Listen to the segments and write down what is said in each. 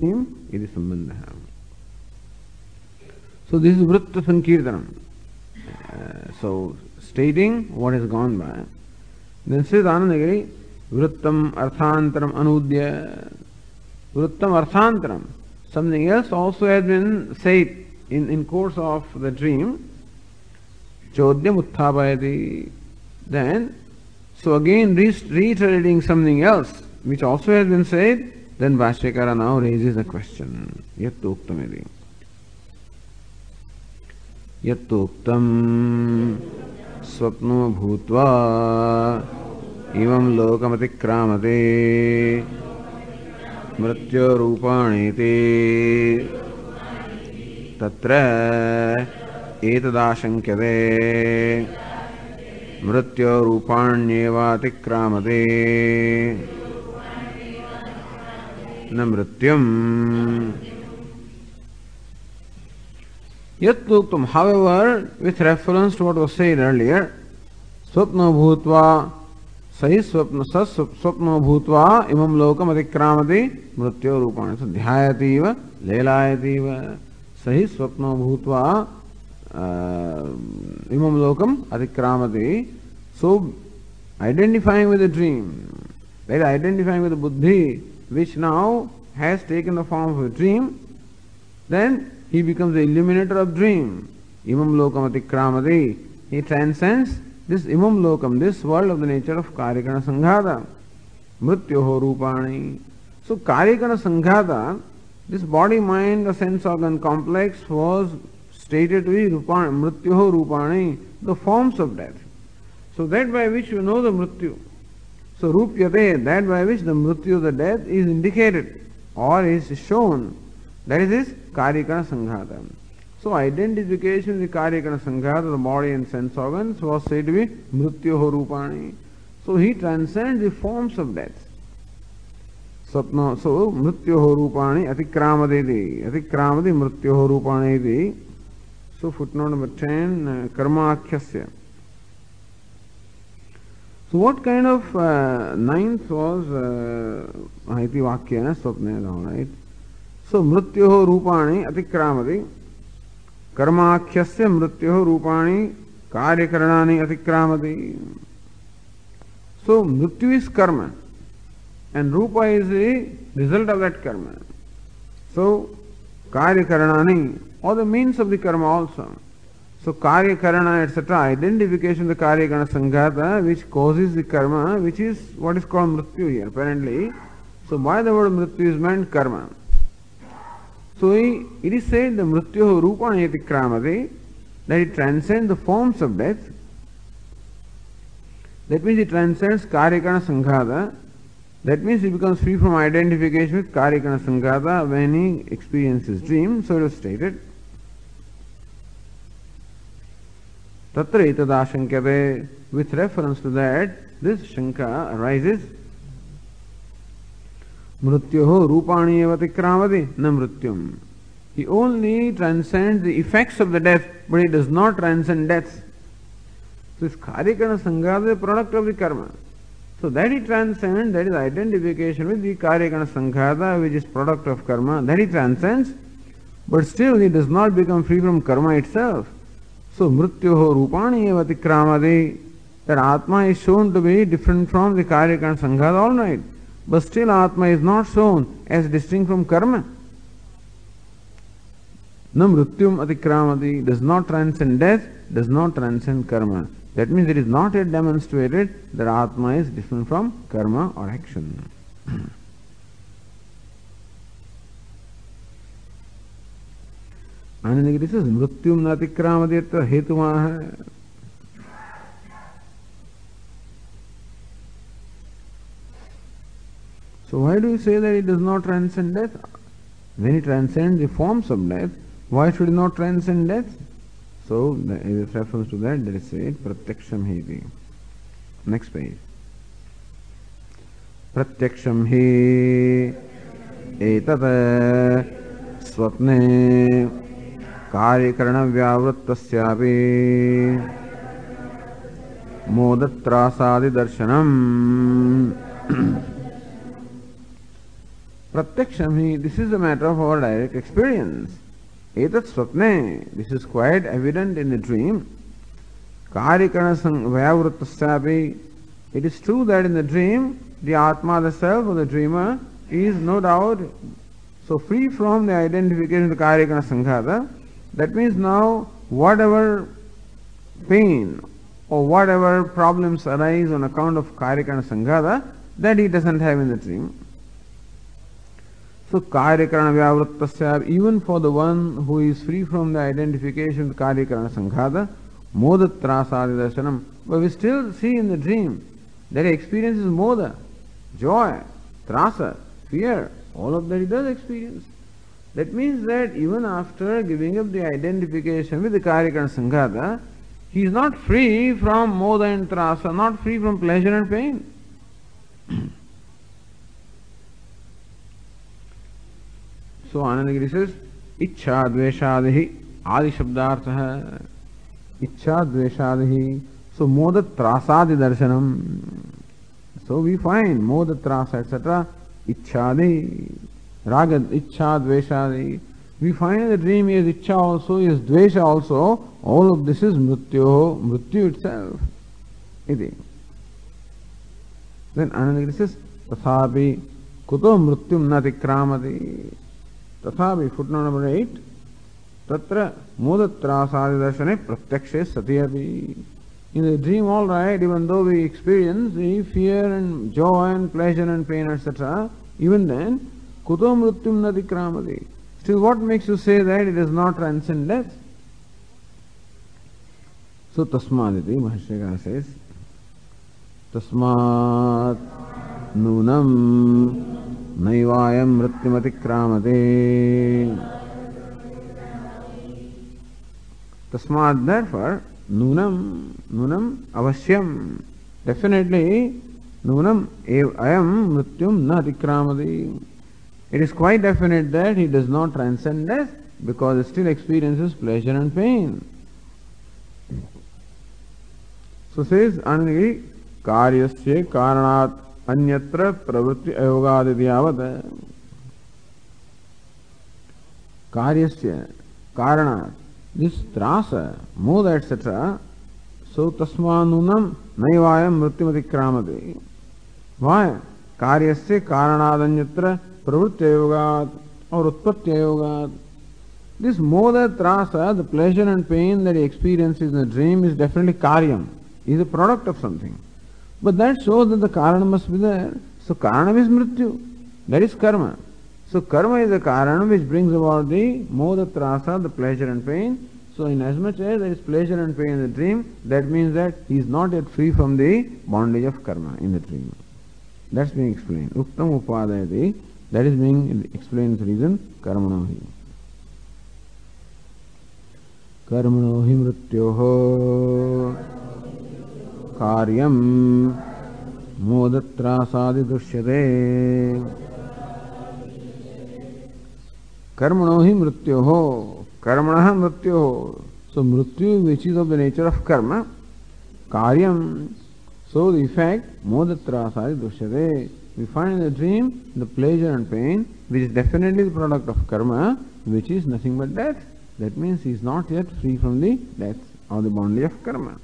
इति सम्बन्धः. So this is Vritta Sankirtanam. So stating what has gone by. Then says Anandagiri, Vrittam Arthantaram Anudya. Vrittam Arthantaram. Something else also has been said in course of the dream. Chodyam Utthabhayati. Then, so again reiterating something else which also has been said, then Bhashyakara now raises a question. Yattoktamedi. Yattoktam swapno bhutva ivam lokamatikkramate mrityo rupaniti tatra etadashankyate mrityo rupanyevatikramate na mrityam. Yattoktam, however, with reference to what was said earlier, swapno bhutva sahi swapno bhutva imam lokam atikramati mrityo rupani. So dhyayativa lelayativa sahi swapno bhutva imam lokam atikramati. So identifying with the dream, right? Identifying with the buddhi which now has taken the form of a dream, then he becomes the illuminator of dream. Imam lokam atikramati. He transcends this imam lokam, this world of the nature of karikana sanghata. Mrityoho rupani. So karikana sanghata, this body, mind, the sense organ complex was stated to be mrityoho rupani, the forms of death. So that by which you know the mrityu. So rupyate, that by which the mrityu, the death, is indicated or is shown. That is this karikana sanghata. So identification with the karikana sanghata, the body and sense organs, was said to be mrityoho rupani. So he transcends the forms of death. So mrityoho rupani atikramati. Atikramati mrityoho rupani. So footnote number 10, karma akhyasya. So what kind of ninth was iti vakya swapne, right? So mrityoho rupani atikramati. Karma akhyasya mrityoho rupani karyakarnani atikramati. So mrityu is karma and rupa is the result of that karma. So karyakarnani, or the means of the karma also. So karya karana etc. identification of the karyakarna sanghata which causes the karma, which is what is called mrityu here apparently. So by the word mrityu is meant karma. So it is said the mrityoho rupani atikramati, that it transcends the forms of death. That means it transcends karyakarna sanghata. That means he becomes free from identification with karyakarna sanghata when he experiences dream. So it was stated. Tatra etadashankyate. With reference to that, this shanka arises. Mrityoho rupani evatikramati na mrityum. He only transcends the effects of the death, but he does not transcend death. So this karyakarna sanghata is a product of the karma. So that he transcends, that is identification with the karyakarna sanghata, which is product of karma, that he transcends, but still he does not become free from karma itself. So mrityoho rupani evatikramati, that Atma is shown to be different from the karyakarna sanghata, all right. But still Atma is not shown as distinct from karma. Na mrityum atikramati, does not transcend death, does not transcend karma. That means it is not yet demonstrated that Atma is different from karma or action. And this is mrityum natikramati atra hetumah. So why do you say that it does not transcend death? When it transcends the forms of death, why should it not transcend death? So with reference to that, there is said pratyaksham hiti. Next page. Pratyaksham hi etat swapne karyakarana vyavrittasyapi modatrasadi darshanam. Pratyaksham, this is a matter of our direct experience. Etat swapne, this is quite evident in the dream. Karyakarana vyavrittasyapi, it is true that in the dream, the Atma, the self of the dreamer, is no doubt so free from the identification of the Karyakarana sanghata. That means now whatever pain or whatever problems arise on account of Karyakarana sanghata, that he doesn't have in the dream. So Karyakarana vyavrittasya, even for the one who is free from the identification of the Karyakarana sanghata, moda trasadi darshanam, but we still see in the dream that he experiences moda, joy, trasa, fear, all of that he does experience. That means that even after giving up the identification with the Karyakarana sanghata, he is not free from moda and trasa, not free from pleasure and pain. So Anandagiri says, Ichha dveshadihi adi shabdartha. Ichha dveshadihi. So moda trasadi darshanam. So we find moda trasa, etc. Ichhadi. Raga ichha dveshadi. We find in the dream is ichha also, is dvesha also. All of this is mrityu, mrityu itself. Iti. Then Anandagiri says, Tathapi kuto mrityum na tikramati. Tathapi, footnote number 8. Tatra modatrasadi darshane pratyakshe satiyapi. In the dream, all right, even though we experience the fear and joy and pleasure and pain, etc., even then, kuto mrityum na tikramati. Still, what makes you say that it does not transcend death? So tasmaditi, Mahashyakara says, tasmat nunam naivayam mrityumatikkramate. Tasmat, therefore, nunam avasyam, definitely nunam ayam mrityum na tikramati. It is quite definite that he does not transcend death because he still experiences pleasure and pain. So says Anandagiri, karyasya karanat anyatra pravritti ayogadidyavat. Karyasya karanat, this trasa, moda, etc. So tasmanunam naivayam mrityumatikkramati. Why? Karyasya karanat anyatra pravritti ayogat or utpatti ayogat. This moda trasa, the pleasure and pain that he experiences in the dream, is definitely karyam, is a product of something. But that shows that the karana must be there. So karana is mrityu, that is karma. So karma is the karana which brings about the moda trasa, the pleasure and pain. So in as much as there is pleasure and pain in the dream, that means that he is not yet free from the bondage of karma in the dream. That's being explained. Uktam upadayati, that is being explained the reason karmano hi. Karmano hi mrityoho karyam modatrasadi dushyate. Karmano hi mrityoho, karmana mrityoho. So mrityu, which is of the nature of karma, karyam, so the effect modatrasadi dushyate. We find in the dream the pleasure and pain, which is definitely the product of karma, which is nothing but death. That means he is not yet free from the death or the bondage of karma.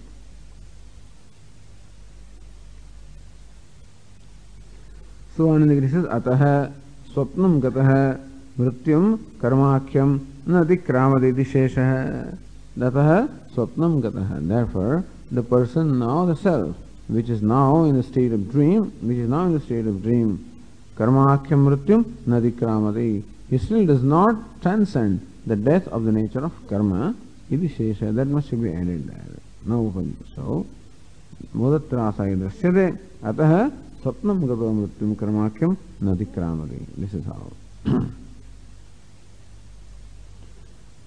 So Anandagiri says, Ataha swapnam gataha mrityum karmakhyam natikramati sheshaha. Ataha swapnam gataha. Therefore, the person now, the self, which is now in the state of dream, karmakhyam mrityum natikramati. He still does not transcend the death of the nature of karma. Iti shesha, that must be added there. No, so modatrasa idrasyate ataha swapnam gato mrityum karmakhyam natikramati. This is how.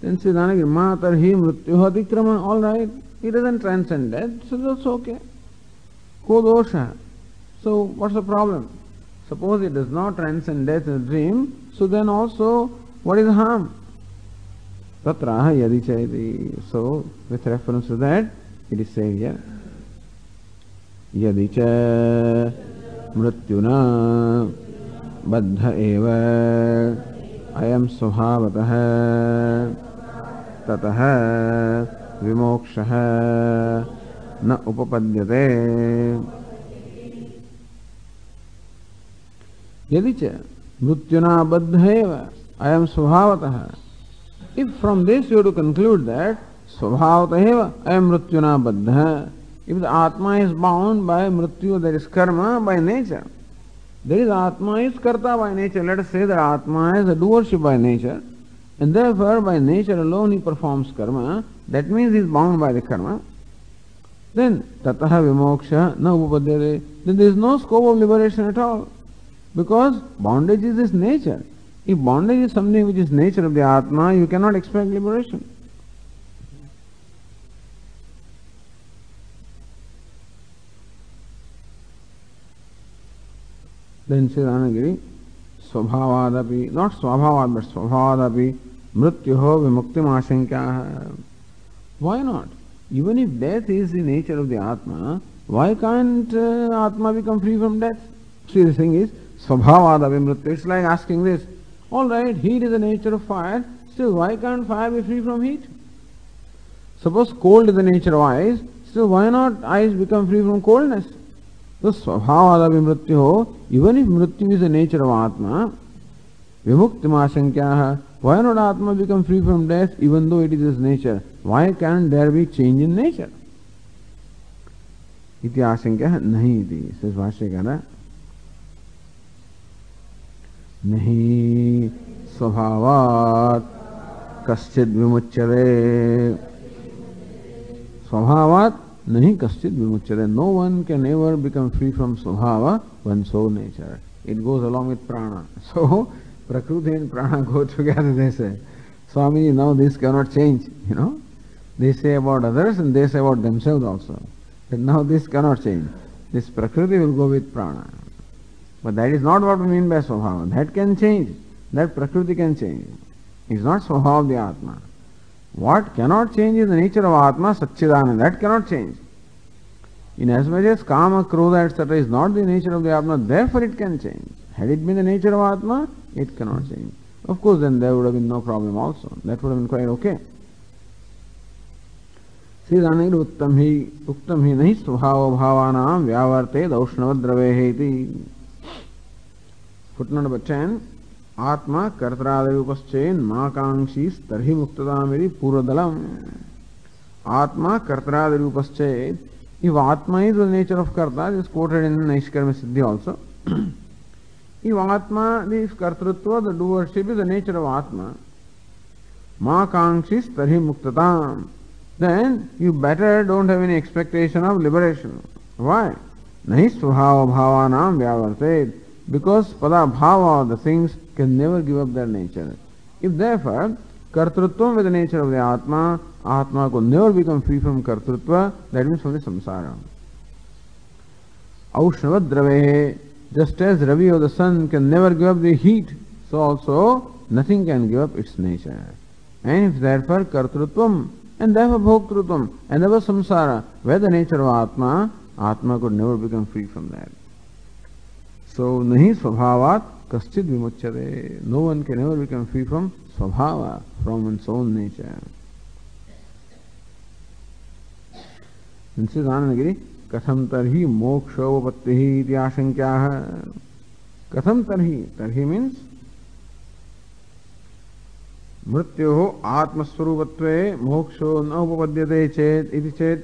Then Siddhanagiri, matarhi mrityuha atikrama, all right, he doesn't transcend death, so that's okay. Ko dosha. So what's the problem? Suppose it does not transcend death in a dream, so then also what is the harm? Tatraha yadi chaiti. So with reference to that, it is said here, yadi cha mrityuna बद्ध एव अयम स्वभावतः ततः विमोक्षः न उपपद्यते। यदि च मृत्युना बद्ध एव अयम स्वभावतः, if from this you have to conclude that स्वभावतः एव अयम मृत्युना बद्ध, if the Atma is bound by mrityu, that is karma by nature, there is Atma is karta by nature. Let us say that Atma is a doership by nature, and therefore by nature alone he performs karma. That means he is bound by the karma. Then tataha vimoksha na upapadyate. Then there is no scope of liberation at all, because bondage is his nature. If bondage is something which is nature of the Atma, you cannot expect liberation. Then says Anagiri, Swabhavadapi, not Swabhavad, but Swabhavadapi, Mrityuho vimuktim ashankya. Why not? Even if death is the nature of the Atma, why can't Atma become free from death? See, the thing is, Swabhavadapi Mrityu. It's like asking this, alright, heat is the nature of fire, still why can't fire be free from heat? Suppose cold is the nature of ice, still why not ice become free from coldness? So Swabhavadapi Mrityu, even if Mrityu is the nature of Atma, Vimuktim ashankyaha, why not Atma become free from death even though it is his nature? Why can't there be change in nature? Iti ashankyaha nahi iti, says Bhashyakara. Nahi swabhavat kaschid vimuchyate. Swabhavat nahi kaschid vimuchyate. No one can ever become free from swabhava, one's soul nature. It goes along with prana. So, Prakriti and prana go together, they say. Swami, now this cannot change, you know. They say about others and they say about themselves also. But now this cannot change. This Prakriti will go with prana. But that is not what we mean by Swabhava. That can change. That Prakriti can change. It is not Swabhava of the Atma. What cannot change is the nature of Atma, Satchidananda. That cannot change. Inasmuch as Kama, Krodha, etc. is not the nature of the Atma, therefore it can change. Had it been the nature of Atma, it cannot change. Of course, then there would have been no problem also. That would have been quite okay. Siddhanir uktam hi nahi svabhava bhavanam vyavarte daushnavadravehe iti. Footnote number 10. Atma kartradayupaschen makangshis tarhi muktadamiri puradalam. Atma kartradayupaschen. If Atma is the nature of karta, this is quoted in Naishkarma Siddhi also. If Atma, if kartrutva, the doership is the nature of Atma, makangshis tarhi muktatam, then you better don't have any expectation of liberation. Why? Nahi svabhava bhavanam vyavarte. Because pada bhava, the things can never give up their nature. If therefore kartrutvam with the nature of the Atma, Atma could never become free from kartrutva, that means from the samsara. Aushnavadravehe, just as Ravi or the sun can never give up the heat, so also nothing can give up its nature. And if therefore kartrutvam and therefore bhoktrutvam and therefore samsara were the nature of Atma, Atma could never become free from that. So nahi swabhavat kaschid vimuchyate. No one can ever become free from swabhava, from one's own nature. Then says Anandagiri, katham tarhi mokshopattihi iti ashankyaha. Katham tarhi? Tarhi means mrityoho atmasvarupatve moksho na upapadyate chet iti chet.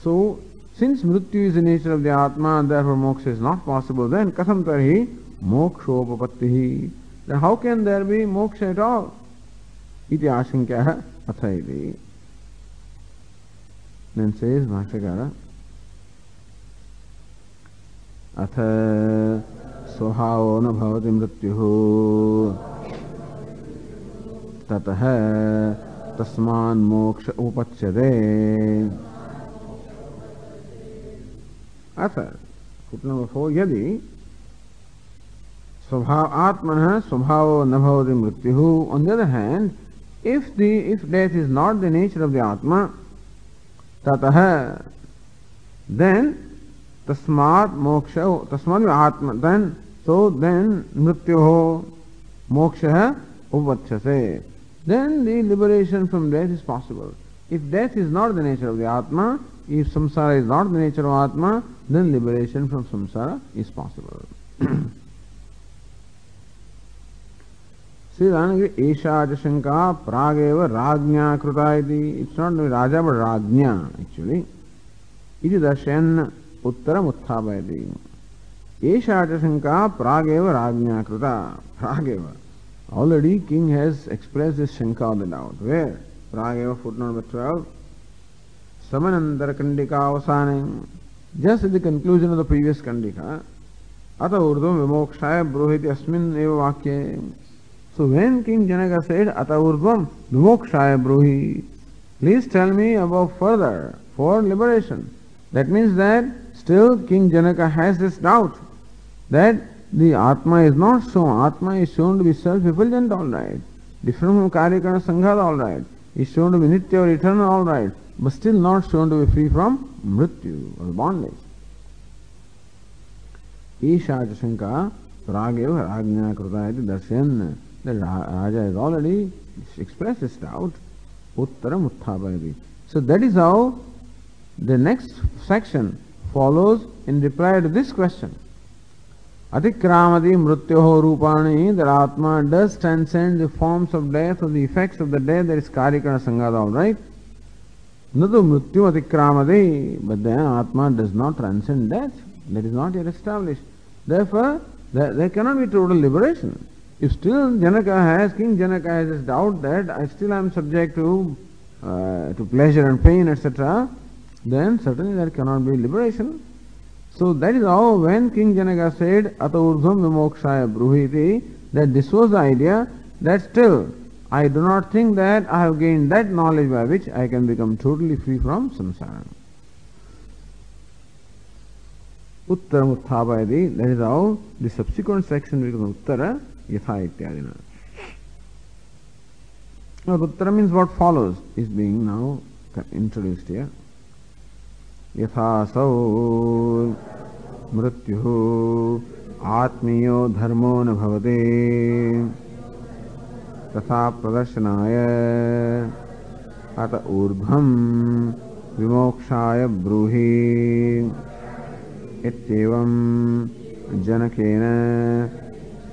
So, since mrityu is the nature of the Atma and therefore moksha is not possible, then katham tarhi mokshopapattihi. Then how can there be moksha at all? Iti ashankyaha atha iti. Then says Bhashyakara, atha swahavo na bhavati mrityuhu tataha tasman moksha upachyate. Atha, footnote number 4, yadi atmanah swabhavo na bhavati mrityuhu. On the other hand, if death is not the nature of the Atma, tataha, then tasmat moksha, tasmat atma, then So then mrityoho moksha upvachase. Then the liberation from death is possible. If death is not the nature of the Atma, if samsara is not the nature of Atma, then liberation from samsara is possible. Sri Ranagiri Esha Jashanka Prageva Rajnya Kruta iti. It's not Raja but Rajnya actually. Iti Darshan Uttaram Utthabayati. Esha Jashanka Prageva Rajnya Kruta. Prageva. Already king has expressed this Shanka of the doubt. Where? Prageva footnote number 12. Samanandara Kandika Avasane. Just at the conclusion of the previous Kandika. Ata urdhvam vimokshaya bruhiti asmin eva vakye. So when King Janaka said, Ata urdhvam vimokshaya bruhi, please tell me about further for liberation. That means that still King Janaka has this doubt that the Atma is not shown. Atma is shown to be self-effulgent, all right. Different from Karyakarna Sanghata, all right. Is shown to be Nitya or eternal, all right. But still not shown to be free from Mrityu or bondage. Isha Jashanka Prageva Rajna Krutayati Darshan. The Raja has already expressed his doubt. Uttaram Utthabayati. So that is how the next section follows in reply to this question. Atikramati mrityoho rupani, that Atma does transcend the forms of death or the effects of the death, that is Karyakarna Sanghata, all right. Nadu mrityu atikramati, but then Atma does not transcend death. That is not yet established. Therefore, there cannot be total liberation. If still King Janaka has this doubt that I still am subject to pleasure and pain, etc., then certainly there cannot be liberation. So that is how when King Janaka said, Ata urdhvam vimokshaya bruhiti, that this was the idea that still I do not think that I have gained that knowledge by which I can become totally free from samsara. Uttaram Utthabayati, that is how the subsequent section becomes Uttara Yatha Ityadina. Now Uttara means what follows is being now introduced here. Yathasau mrityuhu atmiyo dharmo na bhavate tatha pradarsanaya ata urdhvam vimokshaya bruhi ityevam janakena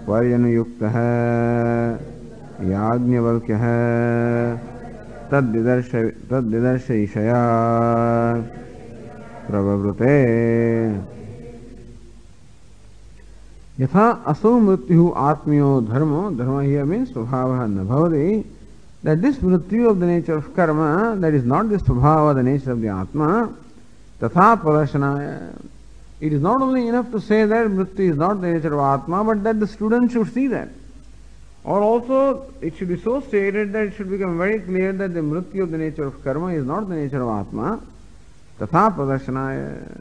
varyanuyuktaha yajnavalkyaha taddidarshayishaya pravavruté. Yatha aso mrityu atmiyo dharma, dharma here means svabhava na bhavati, that this mrityu of the nature of karma, that is not the svabhava, the nature of the atma, tatha pradarsanaya. It is not only enough to say that mrityu is not the nature of atma, but that the student should see that. Or also it should be so stated that it should become very clear that the mrityu of the nature of karma is not the nature of atma. Tatha pradarsanaya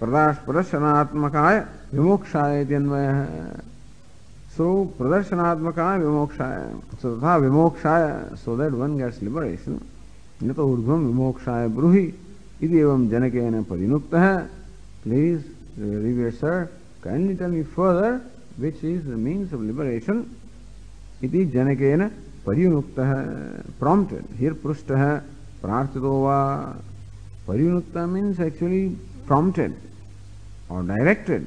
pradarshanaatmakaya vimokshaya ityanvaya. So pradarshanaatmakaya vimokshaya. So tatha vimokshaya, so that one gets liberation. Yata urdhvam vimokshaya bruhi iti evam janakena parinuktaha. Please, revered sir, kindly tell me further which is the means of liberation. Iti janakena parinuktaha, prompted. Here prushtaha prarthito va. Parinukta means actually prompted or directed.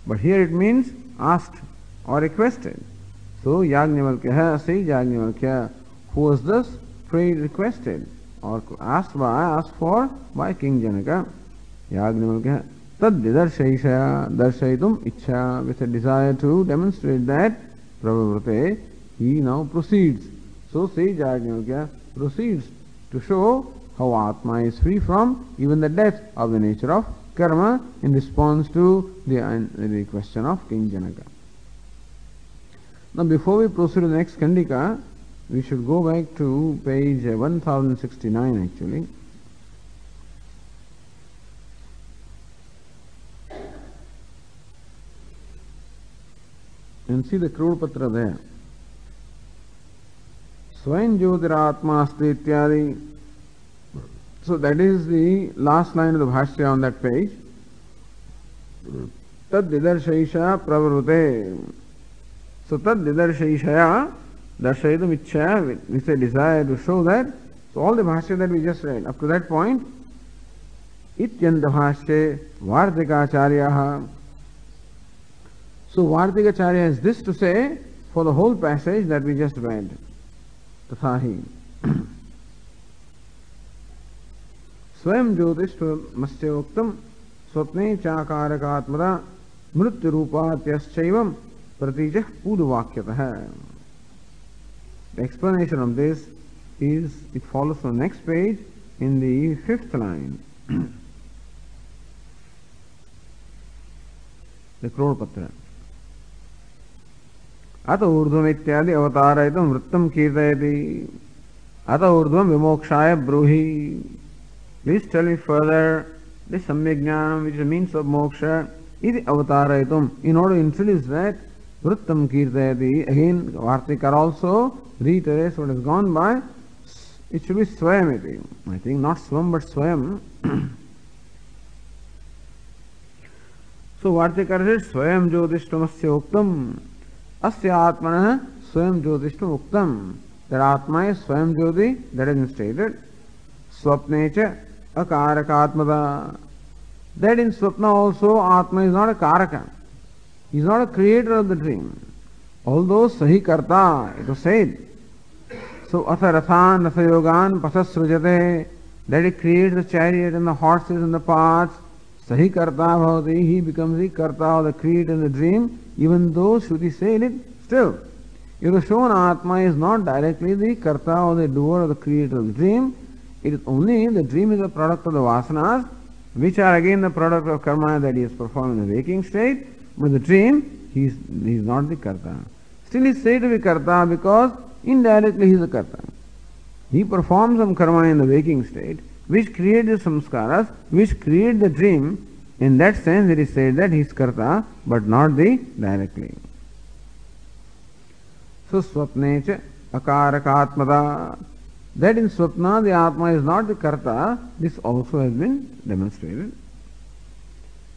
But here it means asked or requested. So Yajnavalkya, say Yajnavalkya, who was thus prayed, requested or asked for by King Janaka. Yajnavalkya tad didarshayishaya, darshayitum ichha, with a desire to demonstrate that pravavrute, he now proceeds. So say Yajnavalkya proceeds to show how Atma is free from even the death of the nature of karma in response to the question of King Janaka. Now before we proceed to the next Kandika, we should go back to page 1069 actually. And see the Krur Patra there. Swain Jyotiratma Asti Ityadi. So that is the last line of the Bhashya on that page. tad didarshaisha pravrute. So tad didarshaishaya, darshayitum ichchaya, with a desire to show that. So all the bhashya that we just read, up to that point, ityanta bhashya vartikacharyaha. So Vartikacharya has this to say for the whole passage that we just read. Tathahi. Swayam jyotishtvamasya uktam swapne chakarakaatmada mrityarupatyaschaivam pratijah pudvakyatah. The explanation of this is, it follows from the next page in the 5th line. The Krodpatra. अत ऊर्ध्वम इत्यादि अवतारयितुम वृत्तम कीर्तयति अत ऊर्ध्वम विमोक्षाय ब्रूहि. Please tell me further the samyak jnanam, which is the means of moksha, iti avatarayitum. In order to introduce that, vrittam kirtayati. Again, Vartikar also reiterates what has gone by. It should be swayamiti. I think not swam but swayam. So Vartikar says swayam jyotishtamasya uktam. Asya atmanah swayam jyotishtam uktam. That Atma is swayam jyoti, that has been stated. Swapnecha akarakatmada. That in Swapna also Atma is not a karaka. He is not a creator of the dream. Although sahi karta, it was said. So atha rathan, atha yogan, pasasrujate. That he creates the chariot and the horses and the paths. Sahi karta bhavati. He becomes the karta or the creator in the dream. Even though Shruti said it, still. It was shown Atma is not directly the karta or the doer or the creator of the dream. It is only the dream is a product of the vasanas, which are again the product of karma that he has performed in the waking state. But the dream, he is not the karta. Still he is said to be karta because indirectly he is a karta. He performs some karma in the waking state, which create the samskaras, which create the dream. In that sense it is said that he is karta, but not the directly. So swapnecha akarakatmada. That in Swapna the Atma is not the karta, this also has been demonstrated.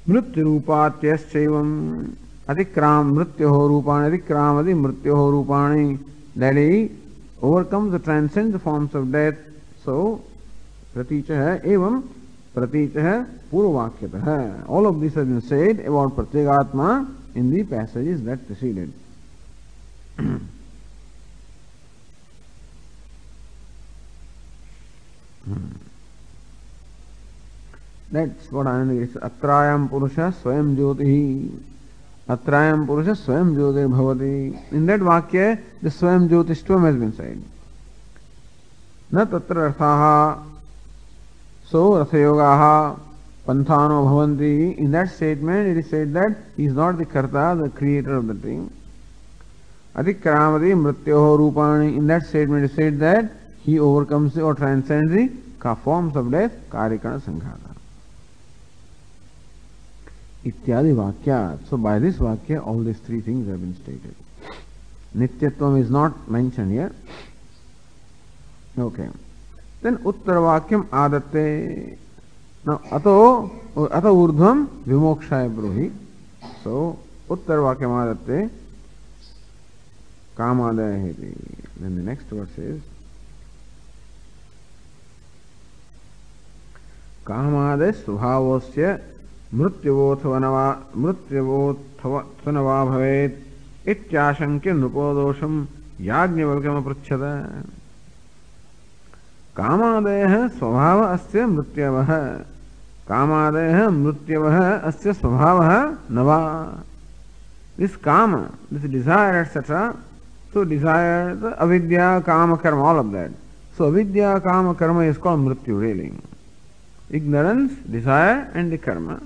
Mrityarupatyaschaivam atikram mrityoho rupani atikramadi mrityoho rupani. That he overcomes the transcends the forms of death. So praticha evam praticha purvakyatah. All of this has been said about Pratyegatma in the passages that preceded. That's what Ananda is. Atrayam Purusha Swayam Jyotihi. Atrayam Purusha Swayam Jyotir Bhavati. In that Vakya, the Swayam Jyotishtam has been said. Na tatra arthaha. So Rathayogaha Panthano Bhavanti. In that statement, it is said that he is not the Karta, the creator of the dream. Atikramati Mrityoho Rupani. In that statement, it is said that he overcomes or transcends the forms of death, Karikana Sanghata. Ityadi Vakya. So by this Vakya, all these three things have been stated. Nityatvam is not mentioned here. Okay. Then Uttaravakyam Adatte. Now Ato Urdhvam Vimokshaya Bruhi. So Uttaravakyam Adatte Kamadaya Heti. Then the next verse is कामादे स्वभावस्य मृत्युवोत्थनवा भवेत् इत्याशंक्य नृपोदोषं याज्ञवल्क्यमपृच्छत. कामादयः स्वभाव अस्य मृत्यवः. कामादयः मृत्यवः अस्य स्वभावः नवा. This kama, this desire, etc. So desire, the avidya, kama, karma, all of that. So avidya, kama, karma is called mrityu really. Ignorance, desire and the karma.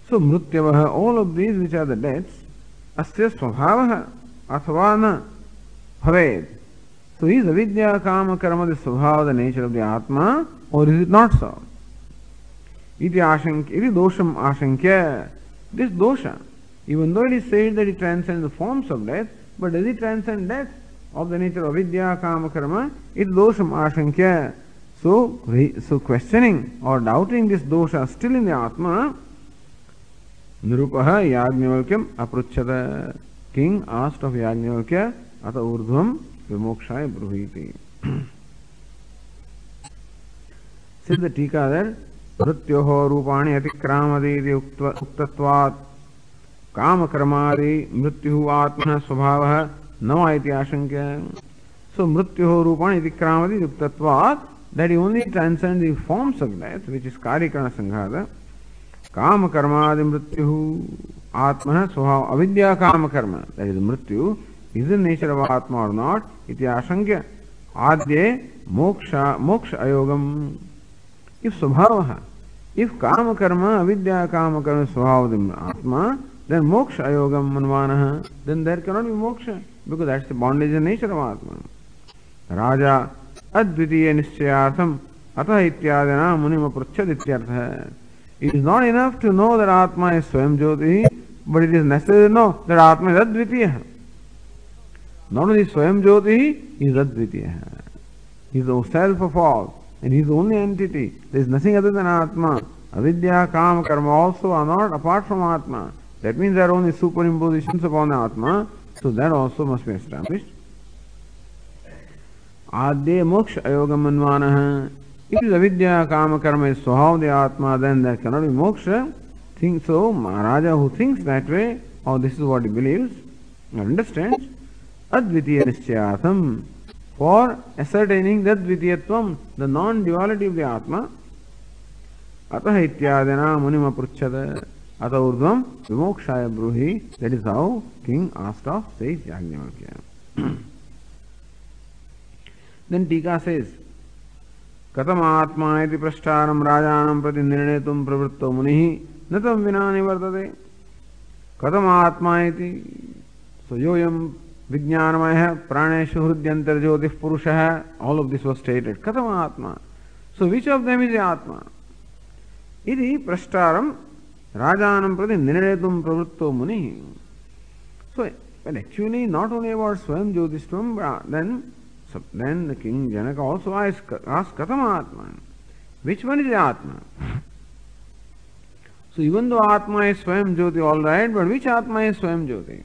So mrityavaha, all of these which are the deaths, asya svabhavaha athvana bhaved. So is avidya, kama, karma the svabhava, the nature of the Atma, or is it not so? Iti dosham ashankya. This dosha, even though it is said that it transcends the forms of death, but does it transcend death of the nature of avidya, kama, karma? It dosham ashankya. So questioning or doubting this dosha still in the Atma, Nirupah Yajnavalkyam apruchchata. King asked of Yajnavalkya, Ata urdhvam vimokshaya bruhiti. Says the Tika there, Mrityoho rupani atikramadi uktatvat kama karmadi mrityuhu atmana svabhavaha nama iti ashankya. So mrityuho rupani atikramadi uktatvat, that he only transcends the forms of death, which is karikana sanghata. Kama karmadi mrityuhu atmana svabhavaha avidya kama karma, that is mrityu, is the nature of atma or not, iti ashankya. Adye moksha ayogam. If svabhavaha, if kama karma, avidya kama karma svabhavadam atma, then moksha ayogam manvanaha, then there cannot be moksha, because that's the bondage and nature of atma. Raja advitiya nischayartham atha ityadena munima pruchchad ityartha. It is not enough to know that atma is swayam jyoti, but it is necessary to know that atma is advitiya. Not only swayam jyoti, he is advitiya. He is the self of all. And he is the only entity. There is nothing other than Atma. Avidya, Kama, Karma also are not apart from Atma. That means there are only superimpositions upon Atma. So that also must be established. Adye moksha ayogam manvanaha. If it is Avidya, Kama, Karma is Swabhav the Atma, then there cannot be moksha. Think so. Maharaja who thinks that way, or this is what he believes, or understands, Advitiya Nischayartham. For ascertaining that Dvitiyatvam, the non-duality of the Atma, Ataha ityadena munima pruchchada ata urdhvam vimokshaya bruhi. That is how king asked of sage Yajnavalkya. Then Tika says, Katam atma iti prashtaram rajanam prati nirnetum pravritto munihi natam vinani vartate. Katam atma iti. So yoyam Vijnanamaya praneshu hridyantar jyotih purusha. All of this was stated. Katam atma. So which of them is the Atma? Iti prashtaram rajanam prati nirnetum pravritto muni. So, but actually not only about Swayam Jyotishvam, then the king Janaka also asked Katam atma. Which one is the Atma? So even though Atma is Swayam Jyoti, all right, but which Atma is Swayam Jyoti?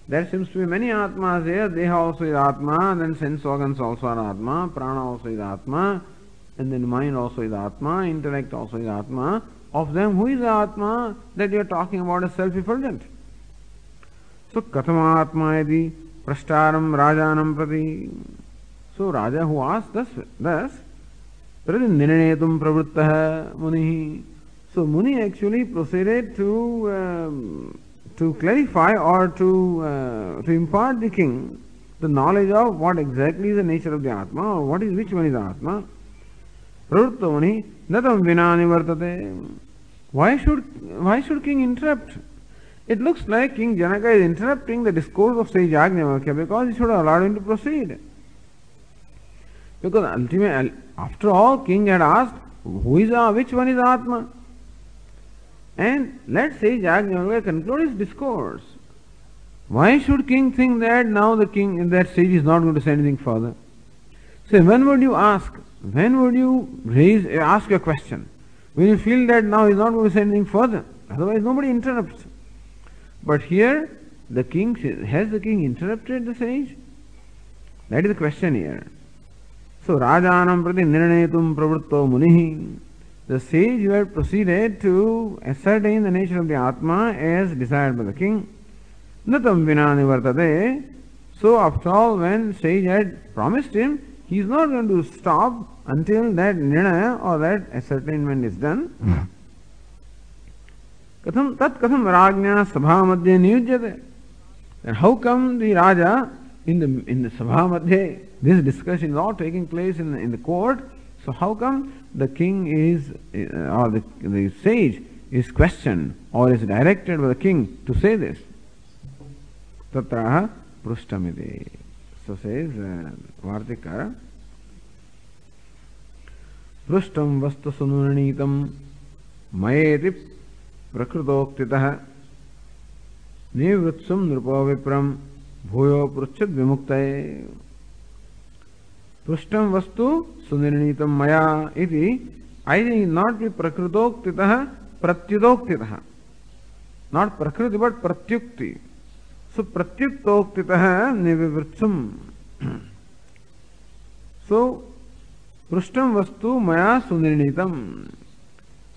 There seems to be many Atmas here. Deha also is Atma, then sense organs also are Atma, Prana also is Atma, and then mind also is Atma, intellect also is Atma. Of them, who is the Atma that you are talking about as self-effulgent? So, Katham Atma iti prashtaram rajanam prati. So, Raja who asked thus, prati nirnetum pravrittaha munihi. So, Muni actually proceeded to clarify or to impart the king the knowledge of what exactly is the nature of the Atma, or which one is the Atma. Pravritto Muni natam vinani vartate. Why should king interrupt? It looks like King Janaka is interrupting the discourse of sage Yajnavalkya because he should have allowed him to proceed. Because ultimately, after all, king had asked, which one is Atma? And let sage Yajnavalkya conclude his discourse. Why should king think that now that sage is not going to say anything further? So when would you ask? When would you ask a question? When you feel that now he is not going to say anything further. Otherwise nobody interrupts. But here, has the king interrupted the sage? That is the question here. So Rajanam prati nirnetum pravritto munihi. The sage who had proceeded to ascertain the nature of the Atma as desired by the king. Natam vinani vartate. So after all, when sage had promised him, he is not going to stop until that nirnaya or that ascertainment is done. Katham rajna sabha madhye niyujyate. And how come the Raja in the sabha madhye, this discussion is all taking place in the court? So how come the king is, or the sage is questioned or is directed by the king to say this? Tatraha prustamide. So says Vartikara. Prustam vastu sunuranitam mayeti prakrutoktitah nivrutsum nrupo vipram bhuyo pruchchad vimuktaye. Prustam vastu sunirnitam maya iti. I think not be prakrutoktitah pratyutoktitah. not prakriti but pratyukti. So pratyuktokitah nivivrutsum. So Prushtam vastu maya sunirnitam.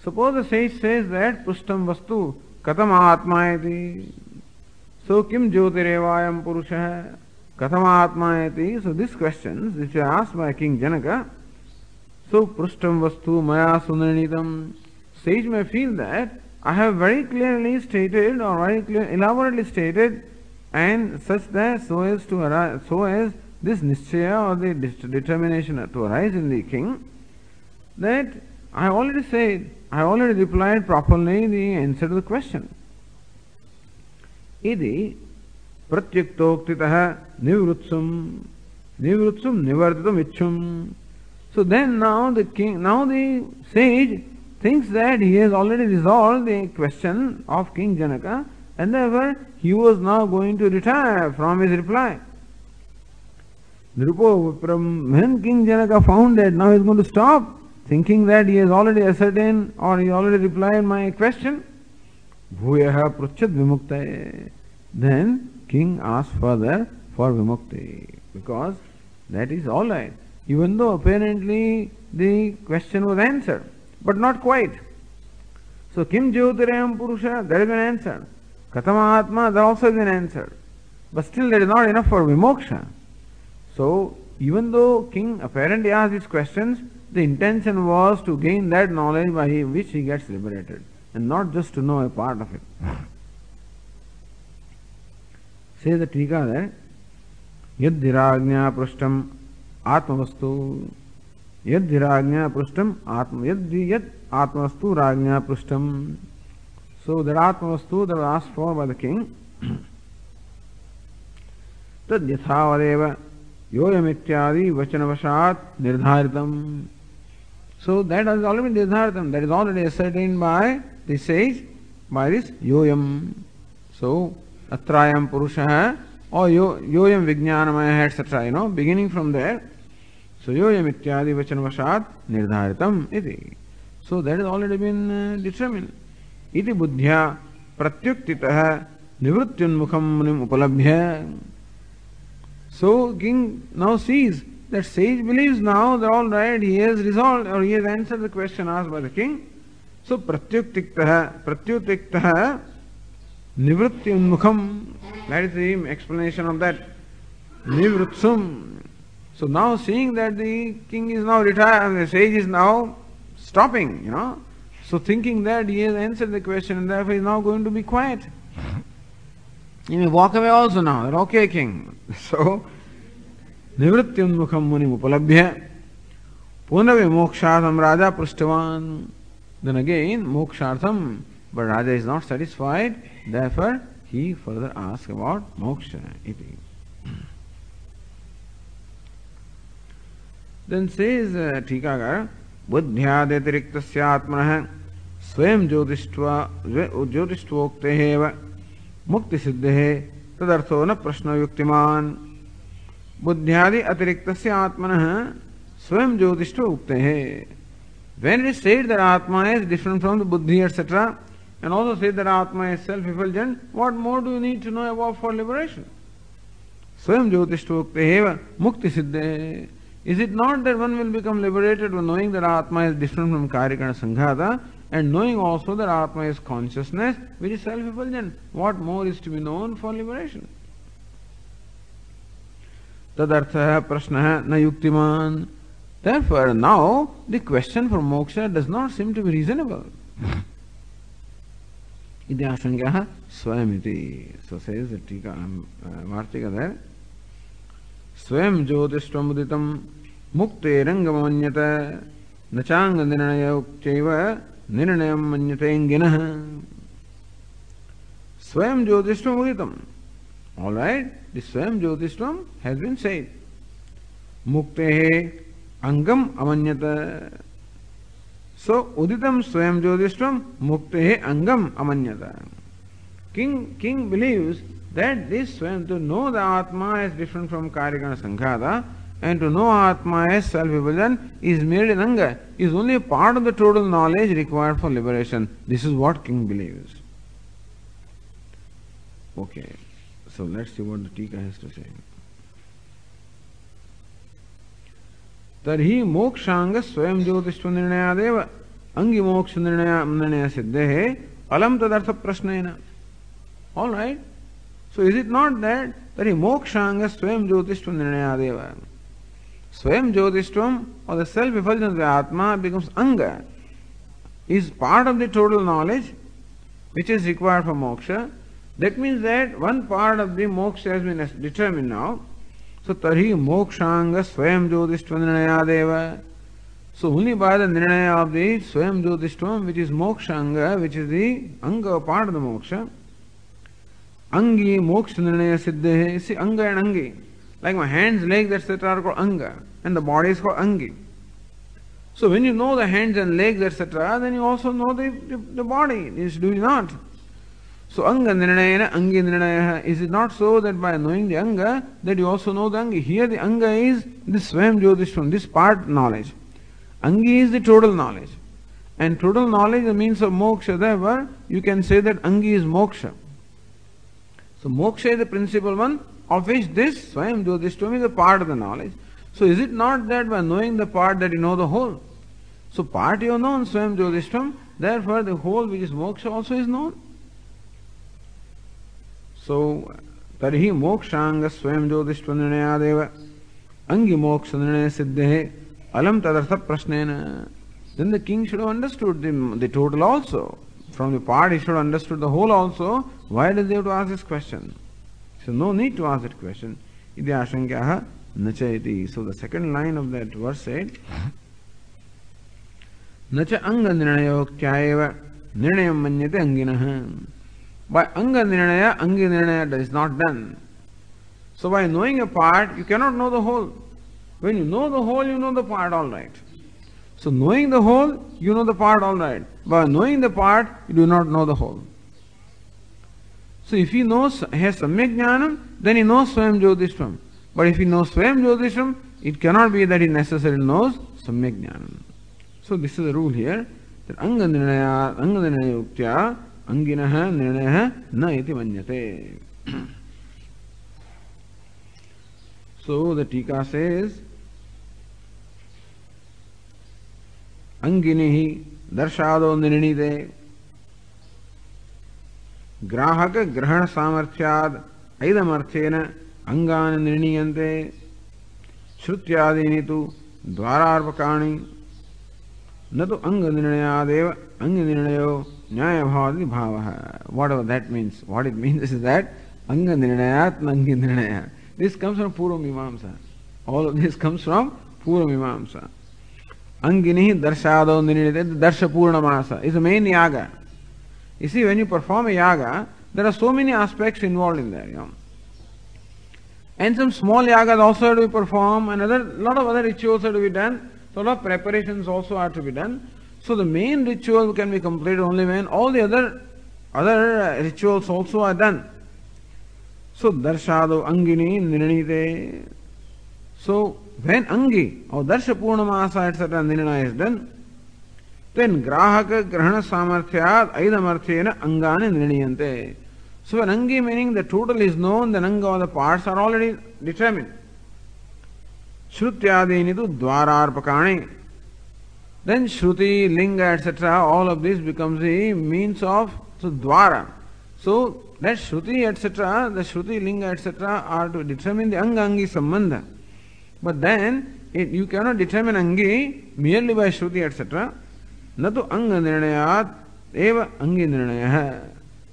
Suppose the sage says that Prushtam vastu katam atma iti. So kim jyotirevayam purusha katam atma iti. So these questions which are asked by King Janaka. So Prushtam vastu maya sunirnitam. Sage may feel that I have very clearly stated or very elaborately stated, and such that so as this nischaya or the determination to arise in the king, that I already said, I already replied properly the answer to the question. Idi pratyuktokitah nivrutsum nivartitam ichchum. So then now the sage thinks that he has already resolved the question of King Janaka, and therefore he was now going to retire from his reply. When King Janaka found that now he is going to stop, thinking that he has already ascertained or he already replied my question, bhuyaha pruchad vimuktaye. Then king asked further for vimukti, because that is all right, even though apparently the question was answered, but not quite. So kim jyotirayam purusha, there is an answer. Katama atma, there also is an answer. But still that is not enough for vimoksha. So even though king apparently asked these questions, the intention was to gain that knowledge by which he gets liberated, and not just to know a part of it. Say the Tika there, Yad dhiragnya prashtam atmavastu. Yad dhiragnya prashtam yad atmavastu ragnya prashtam. So that atmavastu that was asked for by the king, tad yathavadeva yoyam ityadi vachanavashat nirdharitam. So that has already been nirdharitam, that is already ascertained by the sage, by this yoyam. So atrayam purusha or yoyam vijnanamaya, etc. Beginning from there. So yoyam ityadi vachanavashat nirdharitam iti. So that has already been determined. Iti buddhya pratyuktitah nivrutyunmukham munim upalabhya. So king now sees that sage believes now that all right, he has resolved or he has answered the question asked by the king. So pratyuktitah nivrutyunmukham, that is the explanation of that. Nivrutsum. So now seeing that the king is now retired and the sage is now stopping, so thinking that he has answered the question and therefore he is now going to be quiet. You may walk away also now. Okay, king. So, nivrityunmukham munim upalabhya punave mokshartham raja prishtavan. Then again, mokshartham, but Raja is not satisfied, therefore he further asks about moksha. Then says Tikakar, buddhyadetiriktasya atmanah swayam jyotishtvokteheva mukti siddhe tadartho na prashna yuktiman. Buddhyadi atiriktasya atmanah swayam jyotishtvokteheva. When it is said that Atma is different from the buddhi, etc., and also said that Atma is self-effulgent, what more do you need to know about for liberation? Swayam jyotishtvokteheva mukti siddhe. Is it not that one will become liberated by knowing that Atma is different from Karika and Sanghata, and knowing also that Atma is consciousness which is self-effulgent? What more is to be known for liberation? Tadartha prashna na yuktiman. Therefore, now the question for moksha does not seem to be reasonable. Idyashangaha swayamiti. So says the Tika, Vartika there. Swayam jyotishvam uditam mukte rangamanyata nachanga nirnaya ukchaiva nirnayam manyate inginaha. Swayam jyotishvam uditam. Alright, the swayam jyotishvam has been said. Muktehe angam amanyata. So uditam swayam jyotishvam muktehe angam amanyata. King believes that this swayam, to know the Atma is different from Karika and Sanghata, and to know Atma as self-effulgent is merely an anga, is only a part of the total knowledge required for liberation. This is what king believes. Okay, so let's see what the Tika has to say. तर्हि मोक्षांग स्वयं ज्योतिष्व निर्णयादेव अंगी मोक्ष निर्णय सिद्धे अलम तदर्थ प्रश्नेन. All right. So is it not that तर्हि मोक्षांग स्वयं ज्योतिष्व निर्णयादेव स्वयं ज्योतिष्वम or the self effulgence of the Atma becomes anga, is part of the total knowledge which is required for moksha. That means that one part of the moksha has been determined now. So tarhi mokshanga swayam jyotishtva nirnayadeva. So only by the nirnaya of the swayam jyotishtvam, which is mokshanga, which is the anga part of the moksha, angi moksha nirnaya siddhe. See, anga and angi, like my hands, legs, etc. are called anga, and the body is called angi. So when you know the hands and legs, etc., then you also know the body. Do you not? So anga nirnayana angi nirnaya. Is it not so that by knowing the anga, that you also know the angi? Here the anga is this swayam jyotishvam, this part knowledge. Angi is the total knowledge. And total knowledge is the means of moksha. Therefore, you can say that angi is moksha. So moksha is the principal one, of which this swayam jyotishvam is a part of the knowledge. So is it not that by knowing the part that you know the whole? So part you know in swayam jyotishvam, therefore the whole which is moksha also is known. So, tarhi mokshanga swayam jyotishva nirnayadeva angi moksha nirnaya siddhe alam tadartha prashnena. Then the king should have understood the total also. From the part he should have understood the whole also. Why does he have to ask this question? So no need to ask that question. Iti ashankyaha nachayati. So the second line of that verse said, nacha anga nirnayo kyaeva nirnayam manyate anginaha. By anga nirnaya, angi nirnaya is not done. So by knowing a part, you cannot know the whole. When you know the whole, you know the part, all right. So knowing the whole, you know the part, all right. By knowing the part, you do not know the whole. So if he knows, has samyak jnanam, then he knows swayam jyotishvam. But if he knows swayam jyotishvam, it cannot be that he necessarily knows samyak jnanam. So this is the rule here, that anga nirnaya uktya anginaha nirnaya na iti manyate. So the Tika says, anginihi darshado nirnite grahaka grahana samarthyad aidamarthena angana nirniyante shrutyadini tu dvararpakani natu anga nirnayadeva angi nirnayo nyaya bhavati bhavaha. Whatever that means. What it means is that anga nirnayat angi nirnaya. This comes from Purva Mimamsa. All of this comes from Purva Mimamsa. Angini darshado nirnite darsha purnamasa is the main yaga. You see, when you perform a yaga, there are so many aspects involved in there. You know. And some small yagas also have to be performed, and a lot of other rituals have to be done. So a lot of preparations also are to be done. So the main ritual can be completed only when all the other rituals also are done. So darshado angini nirnite. So when angi or darsha purnamasa etc. nirnaya is done, then grahaka grahana samarthyad aidamarthena angani nirniyante. So when angi meaning the total is known, then anga or the parts are already determined. Shrutyadini tu dvararpakani. Then shruti, linga, etc. all of this becomes the means of dvara. So that shruti, etc., the shruti, linga, etc. are to determine the anga-angi sambandha. But then you cannot determine angi merely by shruti, etc. Natu anga nirnayat eva angi nirnayah.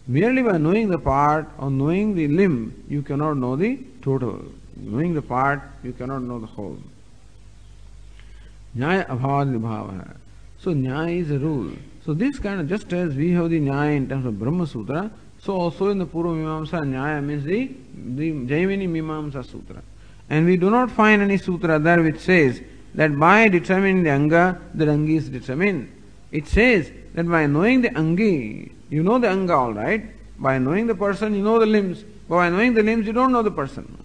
Merely by knowing the part or knowing the limb, you cannot know the total. Knowing the part, you cannot know the whole. Nyaya abhavadi bhavaha. So nyaya is a rule. So this kind of, just as we have the nyaya in terms of Brahma Sutra, so also in the Purva Mimamsa, nyaya means the Jaimini Mimamsa Sutra. And we do not find any sutra there which says that by determining the anga, the angi is determined. It says that by knowing the angi, you know the anga all right. By knowing the person, you know the limbs. But by knowing the limbs, you don't know the person.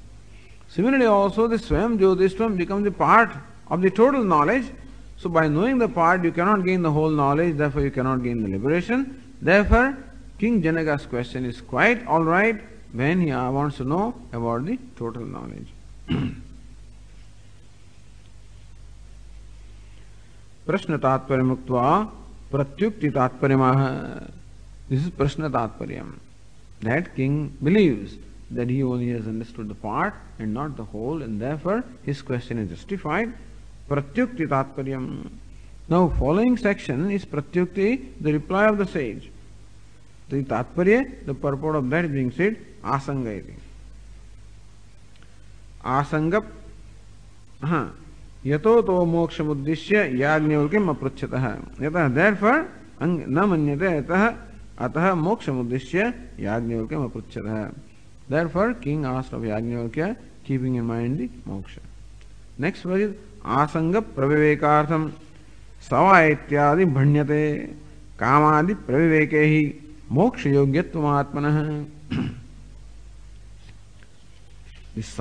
Similarly also, the Swayam Jyotishvam becomes a part of the total knowledge. So by knowing the part, you cannot gain the whole knowledge, therefore you cannot gain the liberation. Therefore, King Janaka's question is quite all right, when he wants to know about the total knowledge. प्रश्न तात्पर्य मुक्त्वा प्रत्युक्ति तात्पर्यमाह. This is prashna tatparyam. That king believes that he only has understood the part and not the whole, and therefore his question is justified. Pratyukti tatparyam. Now, following section is pratyukti, the reply of the sage. The tatparya, the purport of that is being said, asanga iti. Asanga, yato to moksha uddishya yajñvalkyam apruchyatah. Yatah, therefore, na manyate yatah atah moksha uddishya yajñvalkyam apruchyatah. Therefore, king asked of Yajñavalkya, keeping in mind the moksha. Next verse is asanga pravivekartham sava ityadi bhanyate kamadi pravivekehi moksha yogyatvam atmanah. This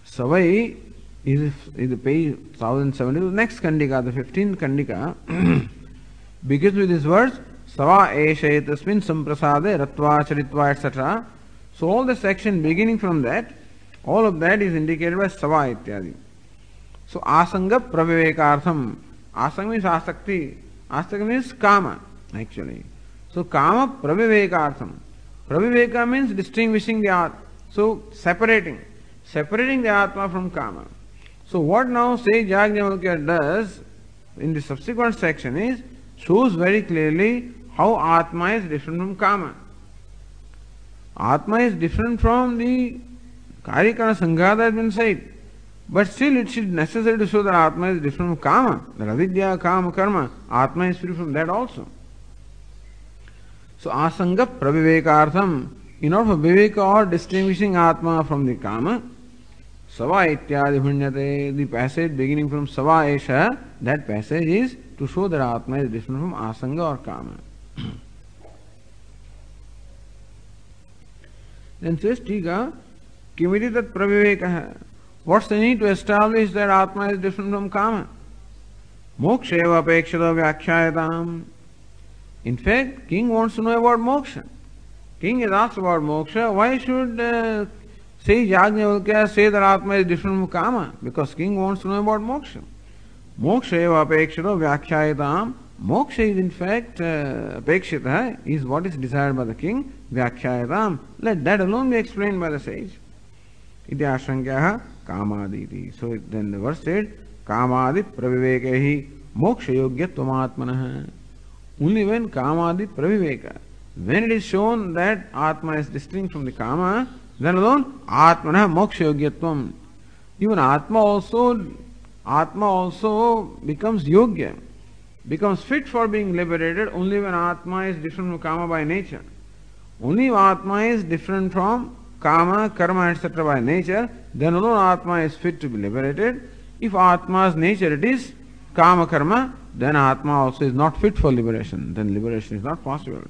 savai is the page 1070. The next kandika, the 15th kandika, begins with these words, sava esha etasmin samprasade ratva charitva etc. So all the section beginning from that, all of that is indicated by sava ityadi. So asanga pravivekartham. Asanga means asakti. Asakti means kama, actually. So kama pravivekartham. Praviveka means distinguishing the atma. So separating the atma from kama. So what now sage Yajñavalkya does in the subsequent section is shows very clearly how atma is different from kama. Atma is different from the Karikana Sanghata has been said. But still it is necessary to show that Atma is different from Kama. That avidya, Kama, Karma, Atma is free from that also. So asanga pravivekartham, in order for viveka or distinguishing Atma from the Kama, sava ityadi bhunyate, the passage beginning from sava esha, that passage is to show that Atma is different from asanga or Kama. Then says Tika, Kimiti tat pravivekaha. What's the need to establish that Atma is different from Kama? Moksha eva apekshata vyakshyayatam. In fact, king wants to know about moksha. King is asked about moksha. Why should sage Yajñavalkya say that Atma is different from Kama? Because king wants to know about moksha. Moksha eva apekshata vyakshyayatam. Moksha is in fact apekshita, is what is desired by the king. Vyakshyayatam. Let that alone be explained by the sage. Iti ashankyaha kamaditi. So then the verse said, Kamadi pravivekehi moksha yogyatvam atmanah. Only when kamadi praviveka, when it is shown that Atma is distinct from the Kama, then alone atmanah moksha yogyatvam. Even Atma also becomes yogya, becomes fit for being liberated only when Atma is different from Kama by nature. Only if Atma is different from Kama, Karma, etc. by nature, then alone Atma is fit to be liberated. If Atma's nature it is Kama, Karma, then Atma also is not fit for liberation. Then liberation is not possible.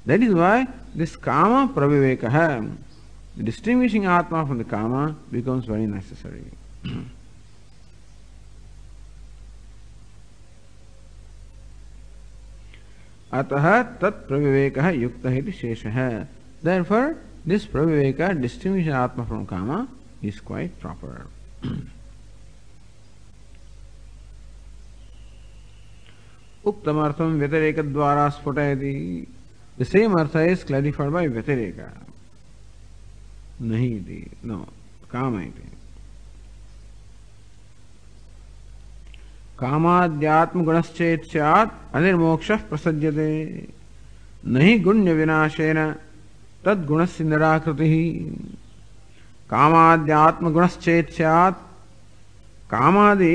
That is why this Kama pravivekaha, distinguishing Atma from the Kama, becomes very necessary. Atah tat pravivekaha yukta iti sheshaha. Therefore, this praviveka, distinguishing Atma from Kama, is quite proper. Uktamartham vyatireka dvara sputayati. The same artha is clarified by vyatireka. Nahi iti. No. Kama iti. कामाद्यात्म गुणश्चेत स्यात् अनिर्मोक्षः प्रसज्यते नहि गुण्य विनाशेन तद गुणस्य निराकृतिः कामाद्यात्म गुणश्चेत स्यात् कामादि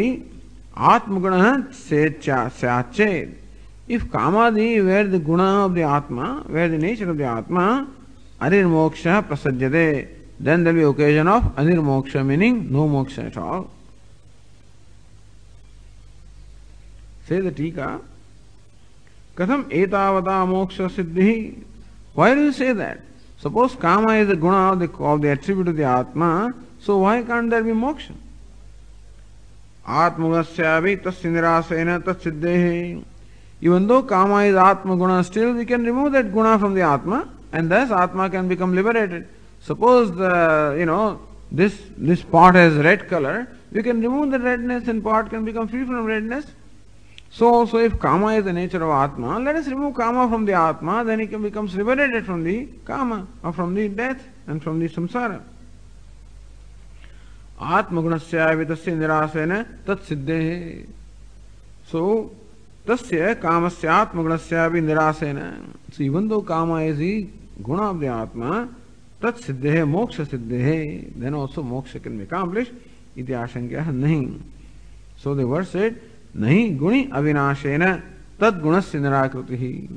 आत्मगुणः स्यात् चेत् if kamadi were the guna of the atma, were the nature of the atma, anirmoksha prasajyate, then there will be occasion of anirmoksha, meaning no moksha at all. Say the Tika, Katham etavata moksha siddhi. Why do you say that? Suppose kama is the guna of the attribute of the Atma, so why can't there be moksha? Atmagasyavi tasya nirasena tatsiddhehi. Even though kama is Atma guna, still we can remove that guna from the Atma, and thus Atma can become liberated. Suppose this pot has red color, we can remove the redness and pot can become free from redness. So also if kama is the nature of Atma, let us remove kama from the Atma, then it becomes liberated from the kama or from the death and from the samsara. Atmagunasya vitasya nirasena tat siddhe. So tasya kamasya atmagunasya vi nirasena. So even though kama is the guna of the Atma, tat siddhe moksha siddhe, then also moksha can be accomplished. Iti ashankya nahi. So the verse said, nahi guni avinashena tad gunasya nirakritihi.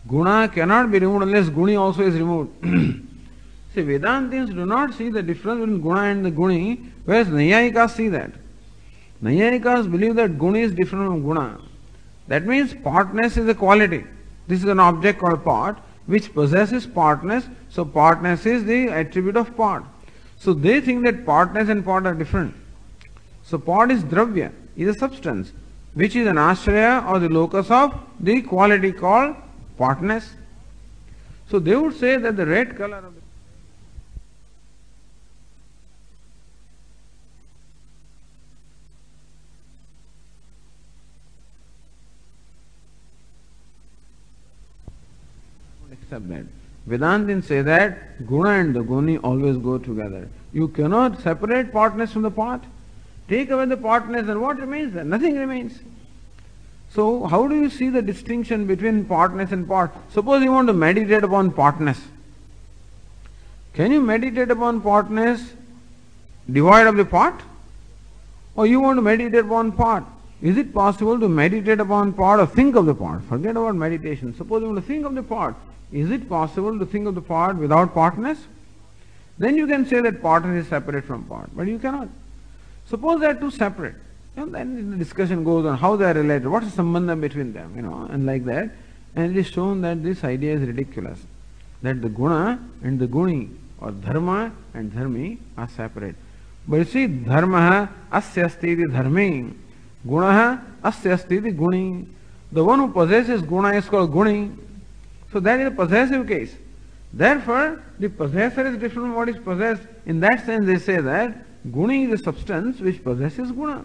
Guna cannot be removed unless guni also is removed. See, Vedantins do not see the difference between guna and the guni, whereas Nayayikas see that. Nayayikas believe that guni is different from guna. That means partness is a quality. This is an object called part, which possesses partness, so partness is the attribute of part. So they think that partness and part are different. So part is dravya, is a substance, which is an ashraya or the locus of the quality called partness. So they would say that the red color of the accept that. Vedantins say that guna and the guni always go together. You cannot separate partness from the part. Take away the partness and what remains there? Nothing remains. So how do you see the distinction between partness and part? Suppose you want to meditate upon partness. Can you meditate upon partness devoid of the part? Or you want to meditate upon part? Is it possible to meditate upon part or think of the part? Forget about meditation. Suppose you want to think of the part. Is it possible to think of the part without partness? Then you can say that partness is separate from part, but you cannot. Suppose they are two separate, and then the discussion goes on how they are related, what is the sambandha between them, and like that. And it is shown that this idea is ridiculous, that the guna and the guni, or dharma and dharmi, are separate. But you see, dharma asya asti iti dharmi, guna asya asti iti guni. The one who possesses guna is called guni. So that is a possessive case. Therefore, the possessor is different from what is possessed. In that sense, they say that guni is a substance which possesses guna.